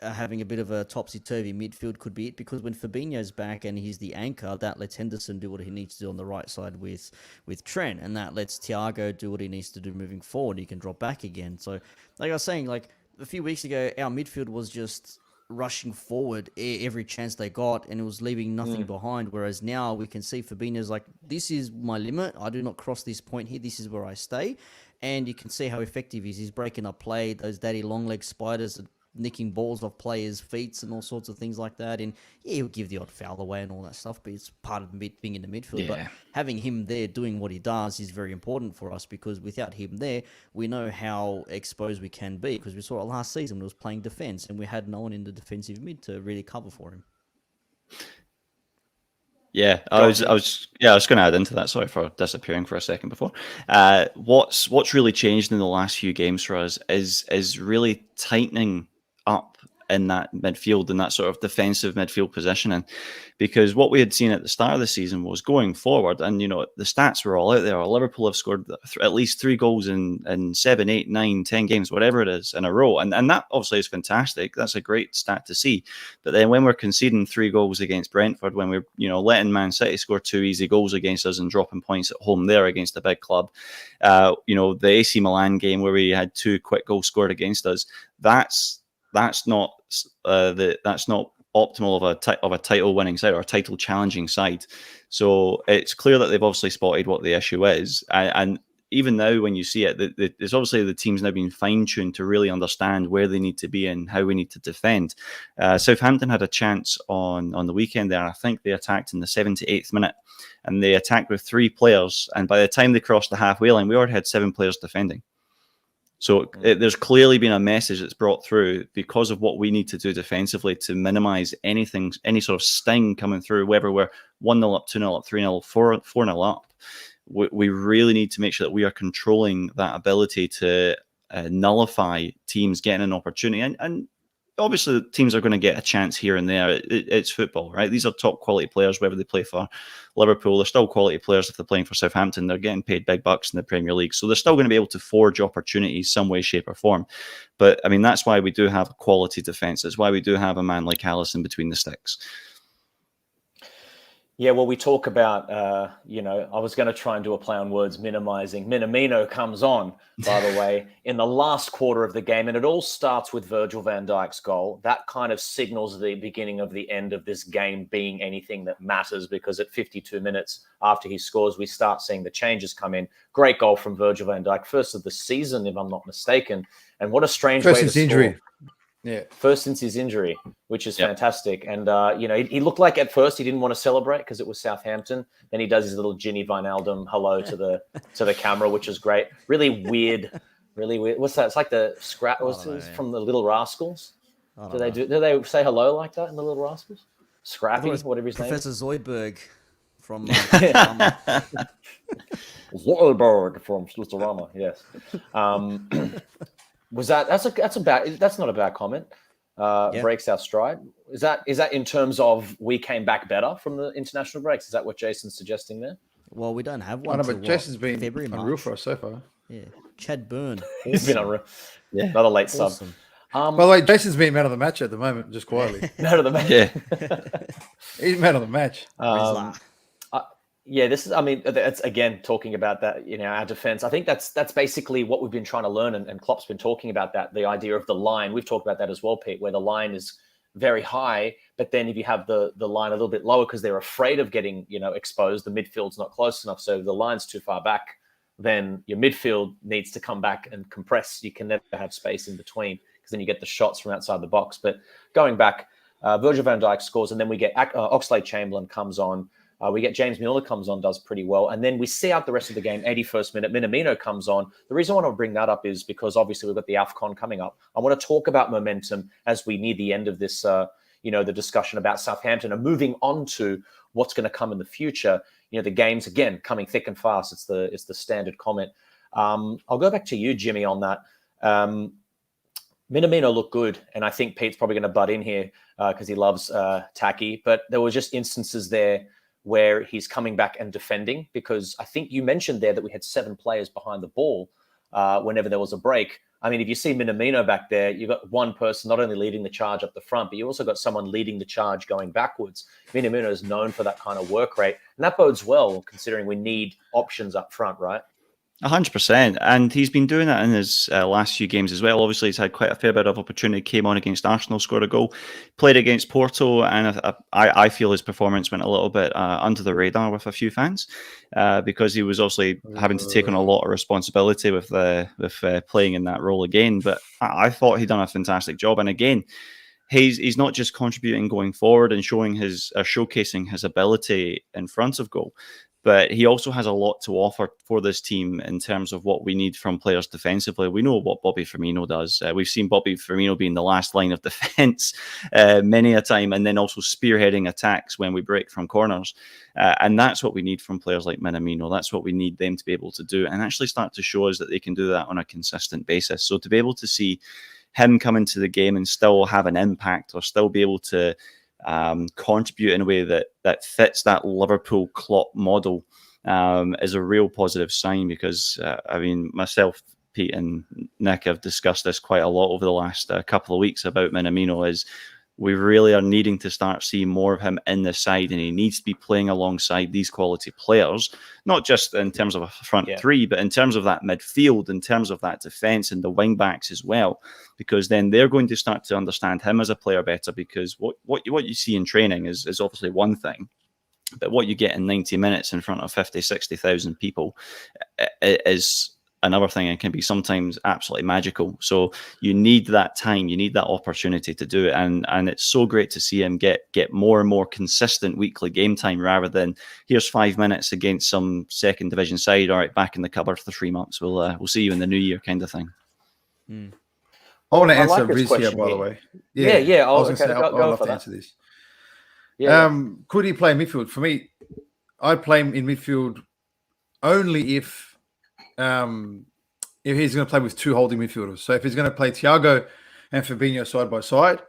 having a bit of a topsy-turvy midfield could be it, because when Fabinho's back and he's the anchor, that lets Henderson do what he needs to do on the right side with Trent, and that lets Thiago do what he needs to do moving forward. He can drop back again. So, like I was saying, like a few weeks ago, our midfield was just rushing forward every chance they got, and it was leaving nothing behind. Whereas now we can see Fabinho's like, this is my limit. I do not cross this point here. This is where I stay. And you can see how effective he is. He's breaking up play. Those daddy long leg spiders are nicking balls off players' feet and all sorts of things like that. And yeah, he'll give the odd foul away and all that stuff, but it's part of being in the midfield. Yeah. But having him there doing what he does is very important for us, because without him there, we know how exposed we can be, because we saw it last season when he was playing defense and we had no one in the defensive mid to really cover for him. Yeah, I was going to add into that. Sorry for disappearing for a second before. What's really changed in the last few games for us is really tightening up in that midfield and that sort of defensive midfield positioning, because what we had seen at the start of the season was going forward, and the stats were all out there. Liverpool have scored at least 3 goals in 7, 8, 9, 10 games, whatever it is, in a row, and that obviously is fantastic. That's a great stat to see. But then when we're conceding 3 goals against Brentford, when we're letting Man City score 2 easy goals against us and dropping points at home there against a big club, the AC Milan game where we had 2 quick goals scored against us, that's not optimal of a title winning side or a title challenging side. So it's clear that they've obviously spotted what the issue is, and even now when you see it, it's obviously the team's now been fine-tuned to really understand where they need to be and how we need to defend. Southampton had a chance on the weekend there. I think they attacked in the 78th minute, and they attacked with 3 players, and by the time they crossed the halfway line, we already had 7 players defending. So there's clearly been a message that's brought through because of what we need to do defensively to minimise any sort of sting coming through, whether we're 1-0 up, 2-0 up, 3-0, 4-0 up. We really need to make sure that we are controlling that ability to nullify teams getting an opportunity. And obviously, the teams are going to get a chance here and there. It's football, right? These are top quality players, whether they play for Liverpool. They're still quality players if they're playing for Southampton. They're getting paid big bucks in the Premier League. So they're still going to be able to forge opportunities some way, shape or form. But, I mean, that's why we do have a quality defence. It's why we do have a man like Alisson between the sticks. Yeah, well, we talk about, I was going to try and do a play on words, minimizing. Minamino comes on, by the way, in the last quarter of the game. And it all starts with Virgil van Dijk's goal. That kind of signals the beginning of the end of this game being anything that matters, because at 52 minutes after he scores, we start seeing the changes come in. Great goal from Virgil van Dijk, first of the season, if I'm not mistaken. And what a strange way to score. Injury. Yeah, first since his injury, which is fantastic. And, he looked like at first he didn't want to celebrate because it was Southampton. Then he does his little Ginny Wijnaldum hello to the camera, which is great. Really weird. What's that? It's like the scrap from the Little Rascals. Do they say hello like that in the Little Rascals? Scrappy, whatever his name is. Professor Zoidberg from Zoidberg from Slutorama, yes. Was that's not a bad comment. breaks our stride. Is that in terms of we came back better from the international breaks? Is that what Jason's suggesting there? Well, we don't have I one. know, till but Jason's been February, unreal March. for us so far. Yeah, Chad Byrne. He's been unreal. Yeah. Another late sub. Awesome. By the way, Jason's been man of the match at the moment, just quietly. No to the match. Yeah. He's man of the match. Rizla. Yeah, this is. I mean, it's again talking about that. Our defense. I think that's basically what we've been trying to learn, and Klopp's been talking about that. The idea of the line. We've talked about that as well, Pete, where the line is very high, but then if you have the line a little bit lower because they're afraid of getting exposed, the midfield's not close enough, so the line's too far back, then your midfield needs to come back and compress. You can never have space in between because then you get the shots from outside the box. But going back, Virgil van Dijk scores, and then we get Oxlade-Chamberlain comes on. We get James Milner comes on, does pretty well. And then we see out the rest of the game, 81st minute, Minamino comes on. The reason I want to bring that up is because obviously we've got the AFCON coming up. I want to talk about momentum as we near the end of this, the discussion about Southampton and moving on to what's going to come in the future. The games, again, coming thick and fast. It's the standard comment. I'll go back to you, Jimmy, on that. Minamino looked good, and I think Pete's probably going to butt in here because he loves Taki. But there were just instances there where he's coming back and defending, because I think you mentioned there that we had 7 players behind the ball whenever there was a break. I mean, if you see Minamino back there, you've got one person not only leading the charge up the front, but you also got someone leading the charge going backwards. Minamino is known for that kind of work rate, and that bodes well considering we need options up front, right? 100%, and he's been doing that in his last few games as well. Obviously, he's had quite a fair bit of opportunity. Came on against Arsenal, scored a goal, played against Porto, and I feel his performance went a little bit under the radar with a few fans because he was obviously having to take on a lot of responsibility with playing in that role again. But I thought he'd done a fantastic job, and again, he's not just contributing going forward and showcasing his ability in front of goal, but he also has a lot to offer for this team in terms of what we need from players defensively. We know what Bobby Firmino does. We've seen Bobby Firmino being the last line of defence many a time, and then also spearheading attacks when we break from corners. And that's what we need from players like Minamino. That's what we need them to be able to do and actually start to show us that they can do that on a consistent basis. So to be able to see him come into the game and still have an impact or still be able to contribute in a way that fits that Liverpool Klopp model is a real positive sign, because myself, Pete and Nick have discussed this quite a lot over the last couple of weeks about Minamino. Is we really are needing to start seeing more of him in the side, and he needs to be playing alongside these quality players, not just in terms of a front three, but in terms of that midfield, in terms of that defence and the wing backs as well, because then they're going to start to understand him as a player better, because what you see in training is obviously one thing, but what you get in 90 minutes in front of 50, 60,000 people is another thing, and can be sometimes absolutely magical. So you need that time, you need that opportunity to do it, and it's so great to see him get more and more consistent weekly game time, rather than here's 5 minutes against some second division side, all right, back in the cupboard for 3 months, we'll see you in the new year kind of thing. I want to I answer like this Riz here, question by the here. way. Yeah. I was going to say, go I'd love for to that. answer this. Yeah. Could he play midfield? For me, I'd play him in midfield only if he's going to play with 2 holding midfielders. So if he's going to play Thiago and Fabinho side by side,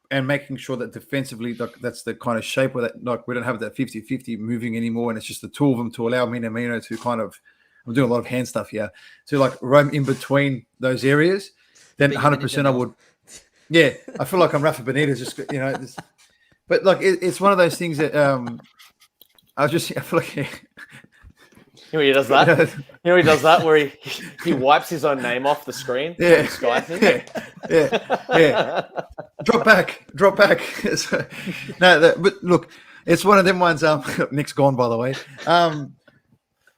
and making sure that defensively, that's the kind of shape where we don't have that 50-50 moving anymore, and it's just the two of them to allow Minamino to kind of, I'm doing a lot of hand stuff here, to roam in between those areas, then 100% I would. Yeah, I feel like I'm Rafa Benitez, just but it's one of those things that I feel like. You know he does that? He does that where he wipes his own name off the screen? Yeah. The Sky thing? Yeah. Drop back. But look, it's one of them ones. Nick's gone, by the way. No,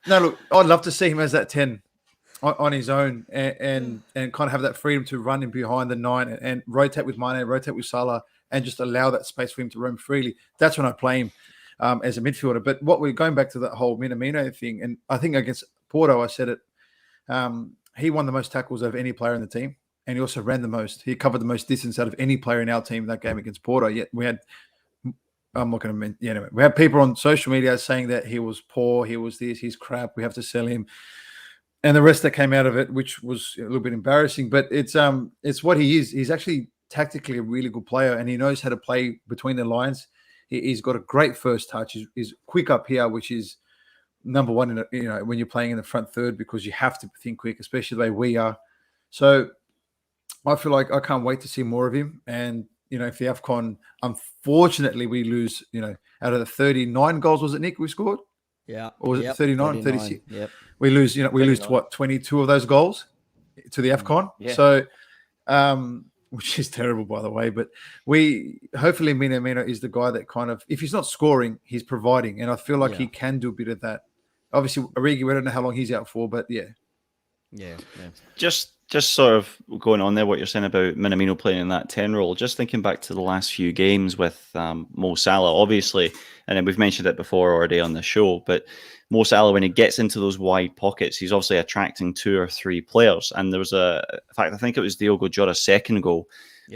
look, I'd love to see him as that 10 on his own and kind of have that freedom to run in behind the 9 and rotate with Mane, rotate with Salah, and just allow that space for him to roam freely. That's when I play him as a midfielder. But what we're going back to that whole Minamino thing, and I think against Porto, I said it, he won the most tackles of any player in the team, and he also ran the most. He covered the most distance out of any player in our team in that game against Porto. Yet we had, I'm not going to mention, anyway, we had people on social media saying that he was poor, he was this, he's crap, we have to sell him, and the rest that came out of it, which was a little bit embarrassing. But it's what he is. He's actually tactically a really good player, and he knows how to play between the lines. He's got a great first touch. He's quick up here, which is number one in when you're playing in the front third, because you have to think quick, especially the way we are. So I feel like I can't wait to see more of him. And if the AFCON, unfortunately, we lose, out of the 39 goals, was it, Nick, we scored? Yeah. Or was it 39, 36? Yep. We lose, we lose to 22 of those goals to the AFCON. Yeah. So, which is terrible, by the way. But hopefully Minamino is the guy that kind of, if he's not scoring, he's providing. And I feel like he can do a bit of that. Obviously, Origi, we don't know how long he's out for, but yeah. Yeah. Just sort of going on there, what you're saying about Minamino playing in that 10 role, just thinking back to the last few games with Mo Salah, obviously, and then we've mentioned it before already on the show, but Mo Salah, when he gets into those wide pockets, he's obviously attracting 2 or 3 players. And there was in fact, I think it was Diogo Jota's second goal,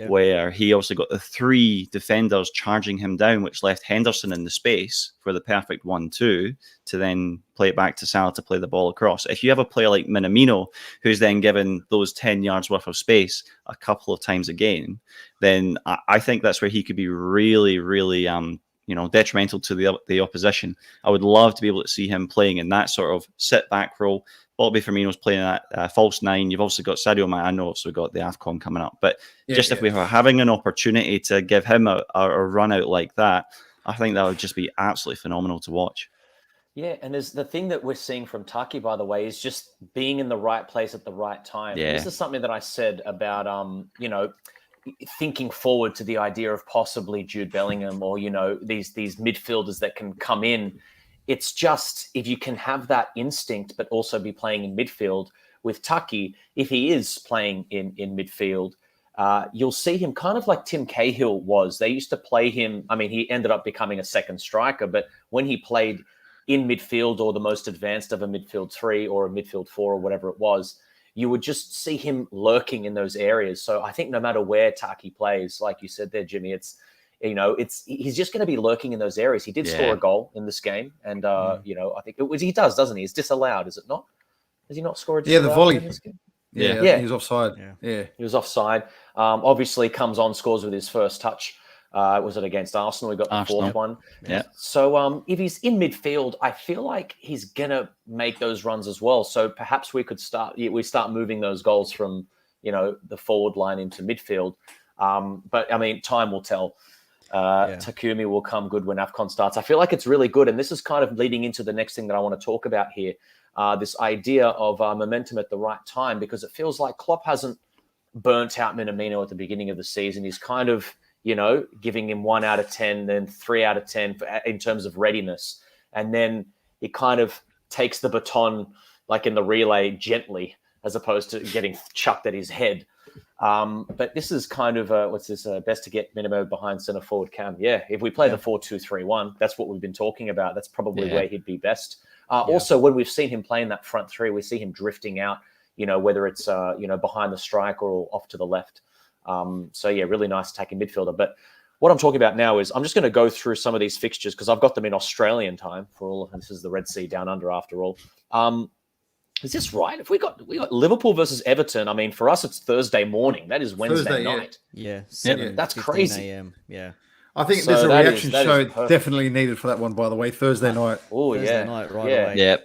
where he also got the 3 defenders charging him down, which left Henderson in the space for the perfect 1-2 to then play it back to Salah to play the ball across. If you have a player like Minamino, who's then given those 10 yards worth of space a couple of times a game, then I think that's where he could be really, really detrimental to the opposition. I would love to be able to see him playing in that sort of sit back role. Bobby Firmino's playing that false 9. You've also got Sadio Mane. I know also got the AFCON coming up, but if we were having an opportunity to give him a run out like that, I think that would just be absolutely phenomenal to watch. Yeah, and there's the thing that we're seeing from Taki, by the way, is just being in the right place at the right time. Yeah. This is something that I said about thinking forward to the idea of possibly Jude Bellingham or these midfielders that can come in. It's just, if you can have that instinct but also be playing in midfield with Taki, if he is playing in midfield, you'll see him kind of like Tim Cahill was. They used to play him. I mean, he ended up becoming a second striker, but when he played in midfield or the most advanced of a midfield 3 or a midfield 4 or whatever it was, you would just see him lurking in those areas. So I think no matter where Taki plays, like you said there, Jimmy, he's just going to be lurking in those areas. He did score a goal in this game, and I think he does, doesn't he? It's disallowed, is it not? Does he not score a disallowed the volley. in this game? Yeah, he was offside. Yeah. He was offside. Obviously comes on, scores with his first touch. Was it against Arsenal? He got the fourth one. Yeah. So if he's in midfield, I feel like he's gonna make those runs as well. So perhaps we could start moving those goals from the forward line into midfield. But I mean, time will tell. Takumi will come good when AFCON starts. I feel like it's really good, and this is kind of leading into the next thing that I want to talk about here. This idea of momentum at the right time, because it feels like Klopp hasn't burnt out Minamino at the beginning of the season. He's kind of giving him 1 out of 10, then 3 out of 10 in terms of readiness. And then he kind of takes the baton, like in the relay, gently, as opposed to getting chucked at his head. But this is kind of, best to get Minamino behind centre forward cam. Yeah, if we play the 4-2-3-1, that's what we've been talking about. That's probably where he'd be best. Also, when we've seen him play in that front 3, we see him drifting out, whether it's, behind the striker or off to the left. Really nice attacking midfielder. But what I'm talking about now is I'm just going to go through some of these fixtures because I've got them in Australian time for all. This is the Red Sea down under after all. Is this right? If we got Liverpool versus Everton, I mean, for us it's Thursday morning. That is Wednesday night. Yeah, that's crazy. AM. Yeah. I think So there's a that reaction is show perfect. definitely needed for that one, by the way. Thursday night. Oh Thursday night right yeah. away.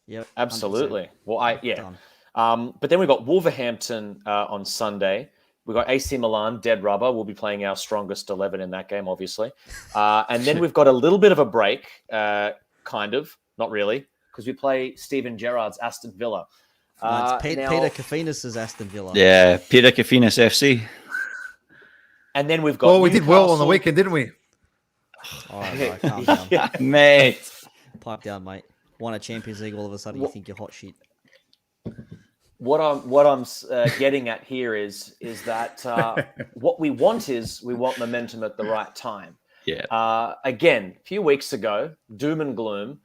Yep. Absolutely. 100%. Well, Done. but then we've got Wolverhampton on Sunday. We've got AC Milan, dead rubber. We'll be playing our strongest 11 in that game, obviously. And then we've got a little bit of a break, kind of, not really, because we play Steven Gerrard's Aston Villa. It's Peter Now- Kofinas' Aston Villa. Yeah, Peter Kofinas FC. And then we've got Well, we did well on the Newcastle. weekend, didn't we? All right, calm down. Yeah. Mate. Pipe down, mate. Won a Champions League, all of a sudden you think you're hot shit. What I'm getting at here is that what we want momentum at the right time. Yeah. Again, a few weeks ago, doom and gloom.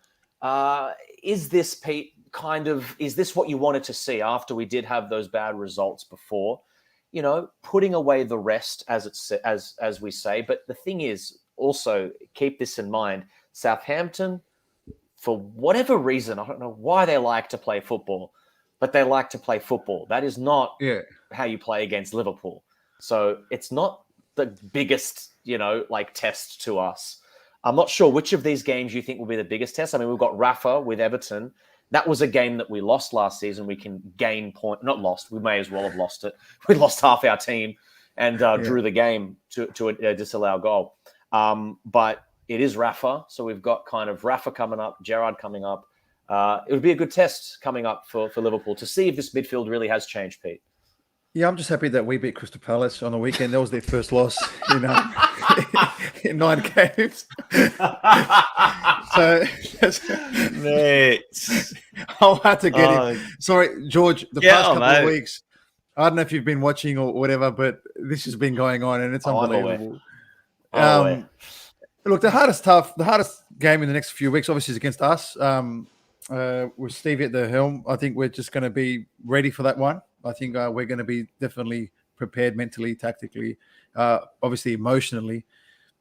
Is this, Pete, is this what you wanted to see after we did have those bad results before? Putting away the rest, as we say. But the thing is, also keep this in mind: Southampton, for whatever reason, I don't know why they like to play football, but they like to play football. That is not how you play against Liverpool. So it's not the biggest, like test to us. I'm not sure which of these games you think will be the biggest test. I mean, we've got Rafa with Everton. That was a game that we lost last season. We can gain point. Not lost. We may as well have lost it. We lost half our team and drew the game to a disallowed goal. But it is Rafa. So we've got kind of Rafa coming up, Gerrard coming up. It would be a good test coming up for Liverpool to see if this midfield really has changed, Pete. Yeah, I'm just happy that we beat Crystal Palace on the weekend. That was their first loss in 9 games. So Mate. I'll have to get him. Sorry, George, the past couple of weeks, I don't know if you've been watching or whatever, but this has been going on and it's unbelievable. Look, the hardest game in the next few weeks, obviously, is against us. With Stevie at the helm, I think we're just going to be ready for that one. I think we're going to be definitely prepared mentally, tactically, obviously emotionally.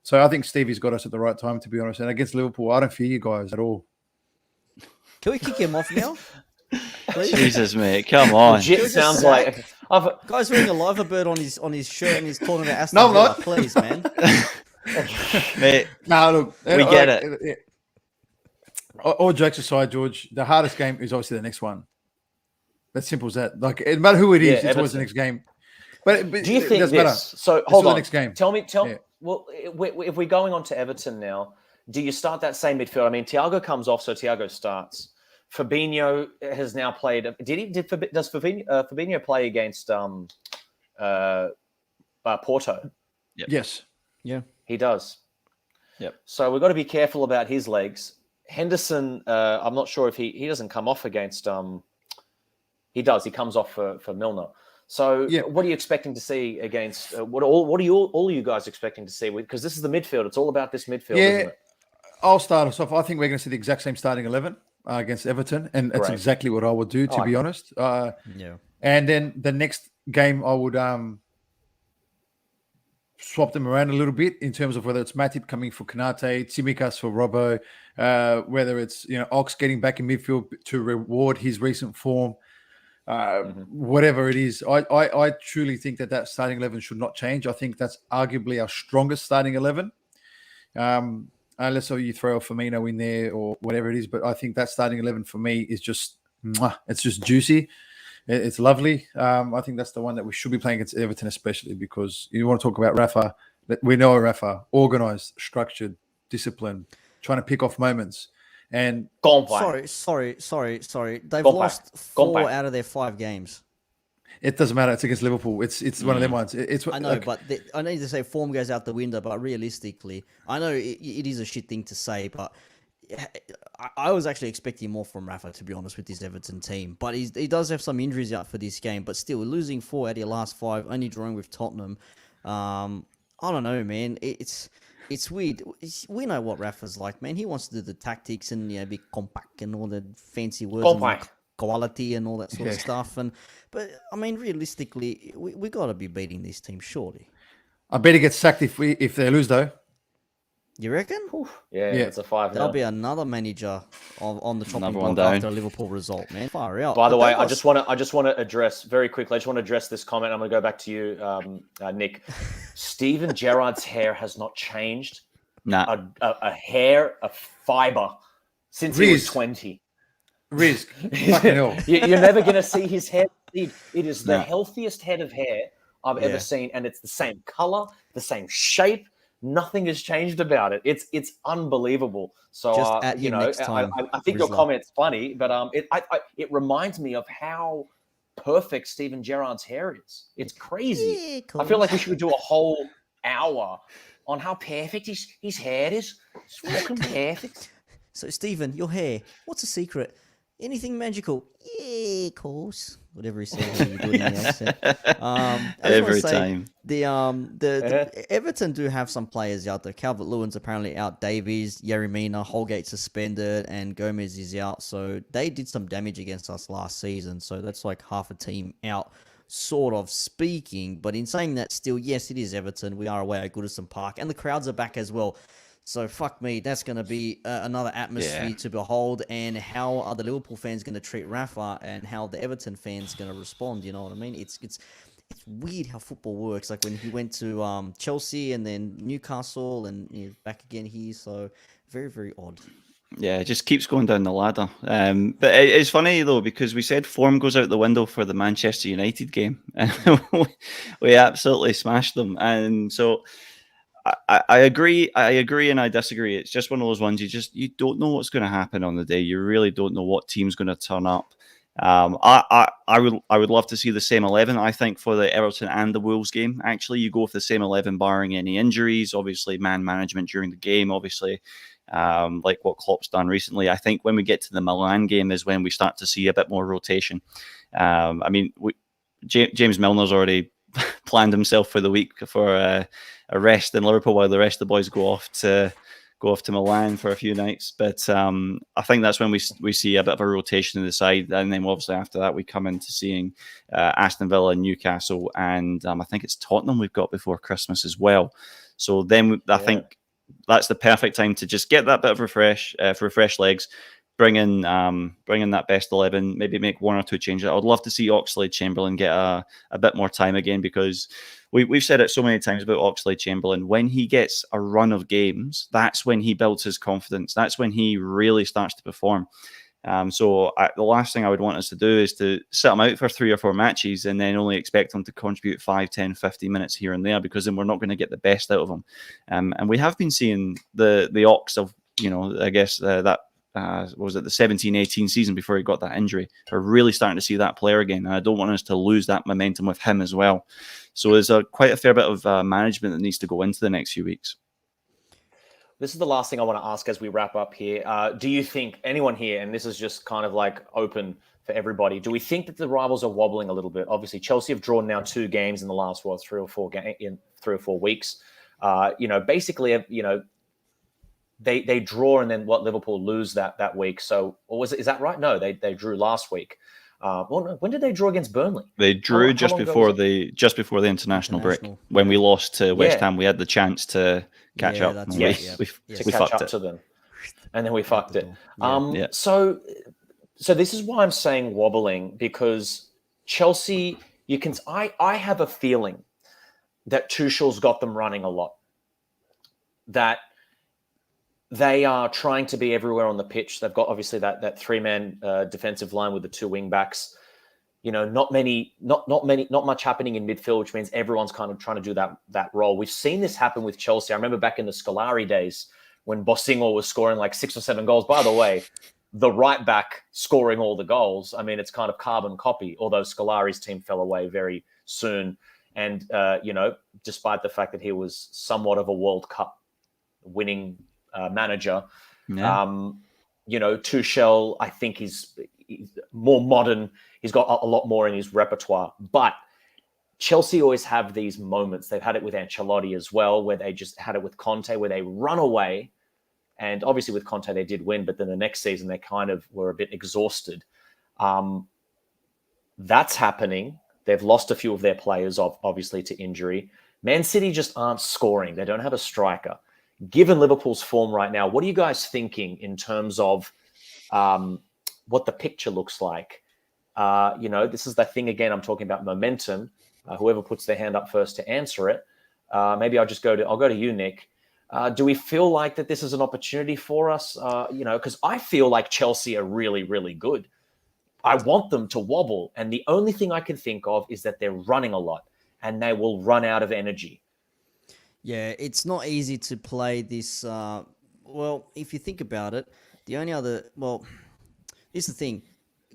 So I think Stevie's got us at the right time, to be honest. And against Liverpool, I don't fear you guys at all. Can we kick him off now? Please? Jesus, mate, come on. Legit sounds like guy's wearing a liver bird on his shirt and he's calling it Aston No, I'm Villa. not. Please, man. Mate, No, look, we get it. All jokes aside, George, the hardest game is obviously the next one. As simple as that. Like, no matter who it is, it's always the next game. But do you think it doesn't this? matter. So hold on. The next game. Tell me. Well, if we're going on to Everton now, do you start that same midfield? I mean, Thiago comes off, so Thiago starts. Fabinho has now played. Does Fabinho play against Porto? Yep. Yes. Yeah. He does. Yep. So we've got to be careful about his legs. Henderson, I'm not sure if he doesn't come off against. He does. He comes off for Milner. So what are you expecting to see against? What are all you guys expecting to see? Because this is the midfield. It's all about this midfield, isn't it? I'll start us off. I think we're going to see the exact same starting 11 against Everton, and that's exactly what I would do, to be honest. And then the next game, I would swap them around a little bit in terms of whether it's Matip coming for Kanate, Tsimikas for Robbo, whether it's Ox getting back in midfield to reward his recent form. Whatever it is, I truly think that starting 11 should not change. I think that's arguably our strongest starting 11. Unless you throw a Firmino in there or whatever it is, but I think that starting 11 for me is just, it's just juicy. It's lovely. I think that's the one that we should be playing against Everton, especially because you want to talk about Rafa. We know Rafa, organised, structured, disciplined, trying to pick off moments. And sorry. They've lost 4 out of their 5 games. It doesn't matter. It's against Liverpool. It's one of them ones. I know, but I need to say form goes out the window. But realistically, I know it is a shit thing to say, but I was actually expecting more from Rafa, to be honest, with this Everton team. But he does have some injuries out for this game. But still, losing 4 out of your last 5, only drawing with Tottenham. I don't know, man. It's weird. We know what Rafa's like, man. He wants to do the tactics and be compact and all the fancy words, and quality and all that sort of stuff. But I mean, realistically, we got to be beating this team, surely. I bet he gets sacked if they lose, though. You reckon? Yeah, it's a 5. There'll be another manager on the chopping Another one block down. after a Liverpool result, man. Far out. By the way, I just want to address very quickly. I just want to address this comment. I'm going to go back to you, Nick. Steven Gerrard's hair has not changed. Nah. A hair, a fiber since he was 20. Risk. Fucking hell. You're never going to see his hair. It is the healthiest head of hair I've ever seen, and it's the same color, the same shape. Nothing has changed about it. It's unbelievable. So next time, I think your comment's funny, but it reminds me of how perfect Steven Gerrard's hair is. It's crazy. Yeah, cool. I feel like we should do a whole hour on how perfect his hair is. It's fucking perfect. So, Stephen, your hair, what's the secret? Anything magical? Yeah, of course. Whatever he says, you do it in the accent. Every time. The Everton do have some players out there. Calvert-Lewin's apparently out. Davies, Yerry Mina, Holgate suspended, and Gomez is out. So they did some damage against us last season. So that's like half a team out, sort of speaking. But in saying that, still, yes, it is Everton. We are away at Goodison Park, and the crowds are back as well. So fuck me, that's going to be another atmosphere to behold. And how are the Liverpool fans going to treat Rafa, and how the Everton fans going to respond? You know what I mean? it's weird how football works. Like when he went to Chelsea and then Newcastle and back again here. So very, very odd. Yeah, it just keeps going down the ladder. But it's funny though, because we said form goes out the window for the Manchester United game, and we absolutely smashed them. And so I agree, and I disagree. It's just one of those ones you don't know what's going to happen on the day. You really don't know what team's going to turn up. I would love to see the same 11. I think for the Everton and the Wolves game, actually, you go with the same 11, barring any injuries. Obviously, man management during the game. Obviously, like what Klopp's done recently. I think when we get to the Milan game is when we start to see a bit more rotation. I mean, James Milner's already planned himself for the week for a rest in Liverpool while the rest of the boys go off to Milan for a few nights. But I think that's when we see a bit of a rotation in the side, and then obviously after that we come into seeing Aston Villa and Newcastle, and I think it's Tottenham we've got before Christmas as well. So then I think that's the perfect time to just get that bit of refresh legs, bring in that best 11, maybe make one or two changes. I would love to see Oxlade-Chamberlain get a bit more time again, because we've said it so many times about Oxlade-Chamberlain. When he gets a run of games, that's when he builds his confidence. That's when he really starts to perform. So the last thing I would want us to do is to sit him out for 3 or 4 matches and then only expect him to contribute 5, 10, 50 minutes here and there, because then we're not going to get the best out of him. And we have been seeing the Ox of, I guess that was it the 17-18 season before he got that injury. We're really starting to see that player again, and I don't want us to lose that momentum with him as well. So there's quite a fair bit of management that needs to go into the next few weeks. This is the last thing I want to ask as we wrap up here. Do you think anyone here, and this is just kind of like open for everybody, do we think that the rivals are wobbling a little bit? Obviously, Chelsea have drawn now 2 games in the last 3 or 4 weeks. Basically, they draw and then Liverpool lose that week. So, or is that right? No, they drew last week. When did they draw against Burnley? They drew just before the international break, when we lost to West Ham. We had the chance to catch up. We fucked up to them, and then we fucked it. So this is why I'm saying wobbling, because Chelsea, I have a feeling that Tuchel's got them running a lot. That they are trying to be everywhere on the pitch. They've got obviously that 3-man defensive line with the 2 wing backs. Not much happening in midfield, which means everyone's kind of trying to do that role. We've seen this happen with Chelsea. I remember back in the Scolari days when Bossingor was scoring like 6 or 7 goals. By the way, the right back scoring all the goals. I mean, it's kind of carbon copy, although Scolari's team fell away very soon. And, despite the fact that he was somewhat of a World Cup winning manager, Tuchel, I think he's more modern. He's got a lot more in his repertoire. But Chelsea always have these moments. They've had it with Ancelotti as well, where they just had it with Conte, where they run away. And obviously with Conte, they did win, but then the next season, they kind of were a bit exhausted. That's happening. They've lost a few of their players, obviously, to injury. Man City just aren't scoring. They don't have a striker. Given Liverpool's form right now, what are you guys thinking in terms of what the picture looks like? This is the thing again. I'm talking about momentum. Whoever puts their hand up first to answer it. Maybe I'll go to you, Nick. Do we feel like that this is an opportunity for us? Because I feel like Chelsea are really, really good. I want them to wobble, and the only thing I can think of is that they're running a lot, and they will run out of energy. Yeah, it's not easy to play this. If you think about it, the only other... here's the thing.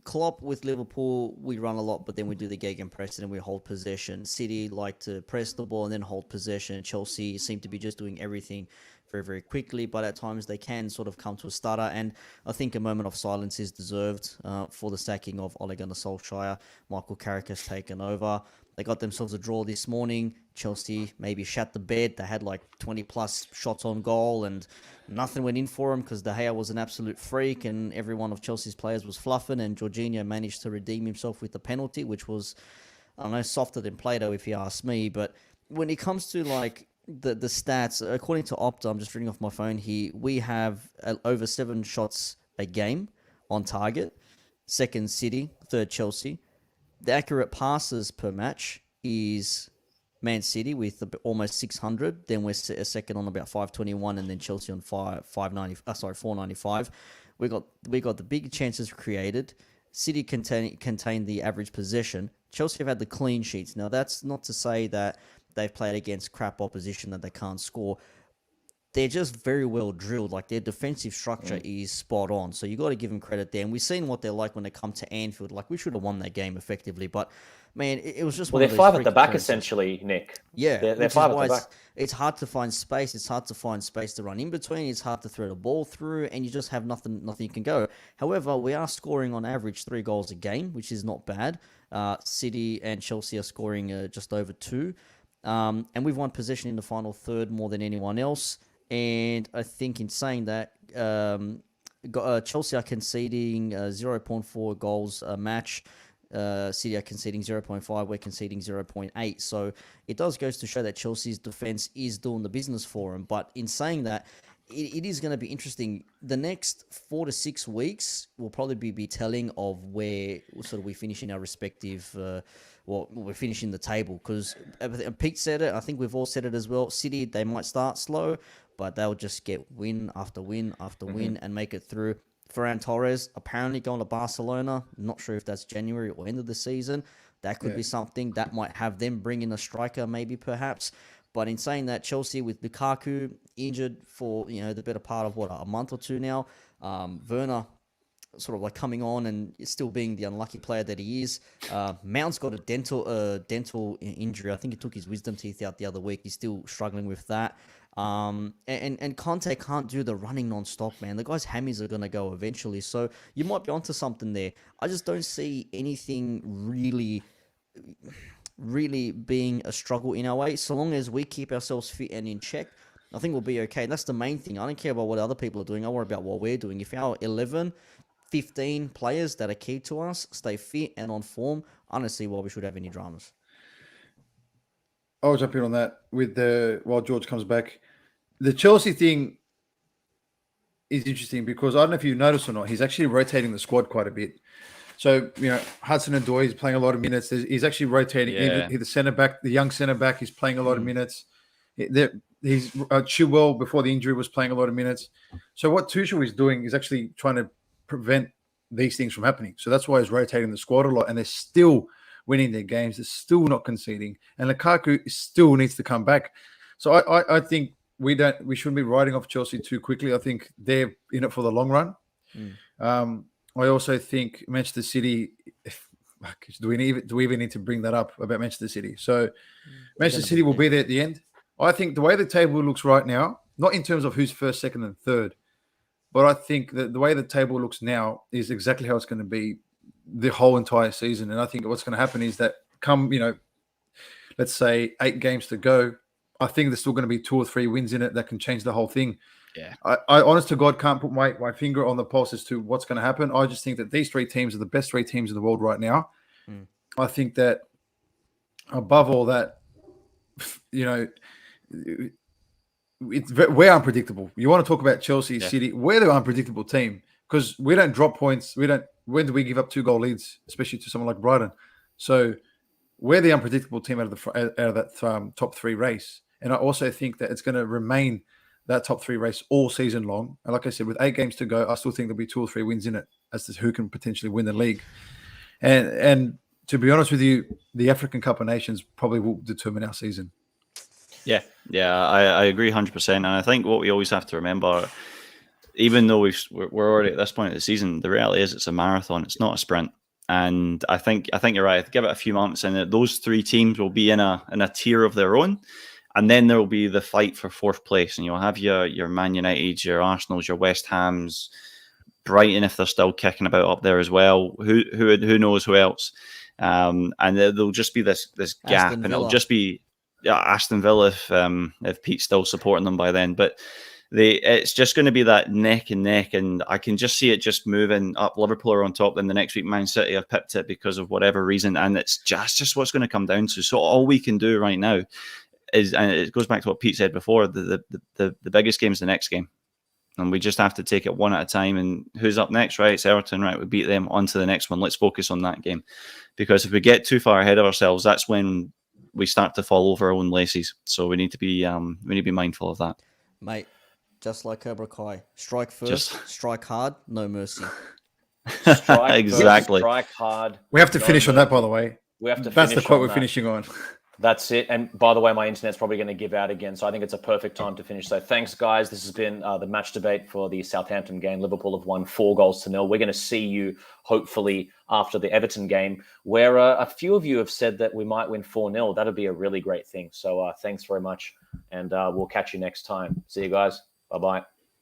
Klopp with Liverpool, we run a lot, but then we do the gegenpress and we hold possession. City like to press the ball and then hold possession. Chelsea seem to be just doing everything very, very quickly, but at times they can sort of come to a stutter. And I think a moment of silence is deserved for the sacking of Ole Gunnar Solskjaer. Michael Carrick has taken over. They got themselves a draw this morning. Chelsea maybe shat the bed. They had like 20-plus shots on goal and nothing went in for them because De Gea was an absolute freak and every one of Chelsea's players was fluffing, and Jorginho managed to redeem himself with the penalty, which was, I don't know, softer than Play-Doh if you ask me. But when it comes to like the stats, according to Opta, I'm just reading off my phone here, we have over 7 shots a game on target. Second, City. Third, Chelsea. The accurate passes per match, is Man City with almost 600. Then we're second on about 521, and then Chelsea on 495. We got the big chances created. City contained the average possession. Chelsea have had the clean sheets. Now that's not to say that they've played against crap opposition that they can't score. They're just very well drilled. Like, their defensive structure is spot on. So you got to give them credit there. And we've seen what they're like when they come to Anfield. Like, we should have won that game effectively, but man, it was just Well, one they're of those five at the freak back occurrences. essentially, Nick. Yeah, they're which is five at why the back. it's hard to find space. It's hard to find space to run in between. It's hard to throw the ball through, and you just have nothing you can go. However, we are scoring on average 3 goals a game, which is not bad. City and Chelsea are scoring just over 2. And we've won possession in the final third more than anyone else. And I think in saying that, Chelsea are conceding 0.4 goals a match. City are conceding 0.5. We're conceding 0.8. So it does goes to show that Chelsea's defense is doing the business for them. But in saying that, it is going to be interesting. The next 4 to 6 weeks will probably be telling of where sort of we finish in our respective. We're finishing the table, because Pete said it. I think we've all said it as well. City, they might start slow, but they'll just get win after win after win and make it through. Ferran Torres apparently going to Barcelona. Not sure if that's January or end of the season. That could be something that might have them bring in a striker, maybe perhaps. But in saying that, Chelsea with Lukaku injured for the better part of a month or two now. Werner sort of like coming on and still being the unlucky player that he is. Mount's got a dental injury. I think he took his wisdom teeth out the other week. He's still struggling with that. And Conte can't do the running non-stop, man. The guy's hammies are going to go eventually. So you might be onto something there. I just don't see anything really being a struggle in our way. So long as we keep ourselves fit and in check, I think we'll be okay. That's the main thing. I don't care about what other people are doing. I worry about what we're doing. If our 11, 15 players that are key to us stay fit and on form, I don't see why we should have any dramas. I'll jump in on that while George comes back. The Chelsea thing is interesting because I don't know if you noticed or not, he's actually rotating the squad quite a bit. So, Hudson-Odoi is playing a lot of minutes. He's actually rotating. Yeah. The centre back, the young centre back, is playing a lot of minutes. He's Chilwell before the injury was playing a lot of minutes. So what Tuchel is doing is actually trying to prevent these things from happening. So that's why he's rotating the squad a lot, and they're still winning their games. They're still not conceding, and Lukaku still needs to come back. So I think we shouldn't be writing off Chelsea too quickly. I think they're in it for the long run. I also think Manchester City. Do we even need to bring that up about Manchester City? So Manchester City will be there at the end. I think the way the table looks right now, not in terms of who's first, second, and third, but I think that the way the table looks now is exactly how it's going to be the whole entire season. And I think what's going to happen is that come, let's say 8 games to go, I think there's still going to be 2 or 3 wins in it that can change the whole thing. Yeah. I honest to God can't put my finger on the pulse as to what's going to happen. I just think that these 3 teams are the best 3 teams in the world right now. I think that above all that, we're unpredictable. You want to talk about Chelsea, City, we're the unpredictable team because we don't drop points. When do we give up 2-goal leads, especially to someone like Brighton? So we're the unpredictable team out of that top 3 race. And I also think that it's going to remain that top 3 race all season long. And like I said, with 8 games to go, I still think there'll be 2 or 3 wins in it as to who can potentially win the league. And to be honest with you, the African Cup of Nations probably will determine our season. Yeah, I agree 100%. And I think what we always have to remember, even though we're already at this point of the season, the reality is it's a marathon. It's not a sprint. And I think you're right. Give it a few months, and those 3 teams will be in a tier of their own. And then there will be the fight for 4th place, and you'll have your Man United, your Arsenals, your West Hams, Brighton if they're still kicking about up there as well. Who knows who else? And there'll just be this gap, and it'll just be Aston Villa if Pete's still supporting them by then. But it's just going to be that neck and neck, and I can just see it just moving up. Liverpool are on top, then the next week Man City have pipped it because of whatever reason, and it's just what's going to come down to. So all we can do right now is, and it goes back to what Pete said before, the biggest game is the next game. And we just have to take it one at a time. And who's up next? Right, it's Everton. Right, we beat them. On to the next one. Let's focus on that game. Because if we get too far ahead of ourselves, that's when we start to fall over our own laces. So we need to be mindful of that. Mate, just like Cobra Kai, strike first, Just- strike hard, no mercy. Strike Exactly. first, strike hard. We have to no finish on that, by mercy. the way. We have to That's the finish quote on we're that. finishing on. That's it. And by the way, my internet's probably going to give out again. So I think it's a perfect time to finish. So thanks, guys. This has been the match debate for the Southampton game. Liverpool have won 4-0. We're going to see you hopefully after the Everton game, where a few of you have said that we might win 4-0. That'd be a really great thing. So thanks very much. And we'll catch you next time. See you guys. Bye-bye.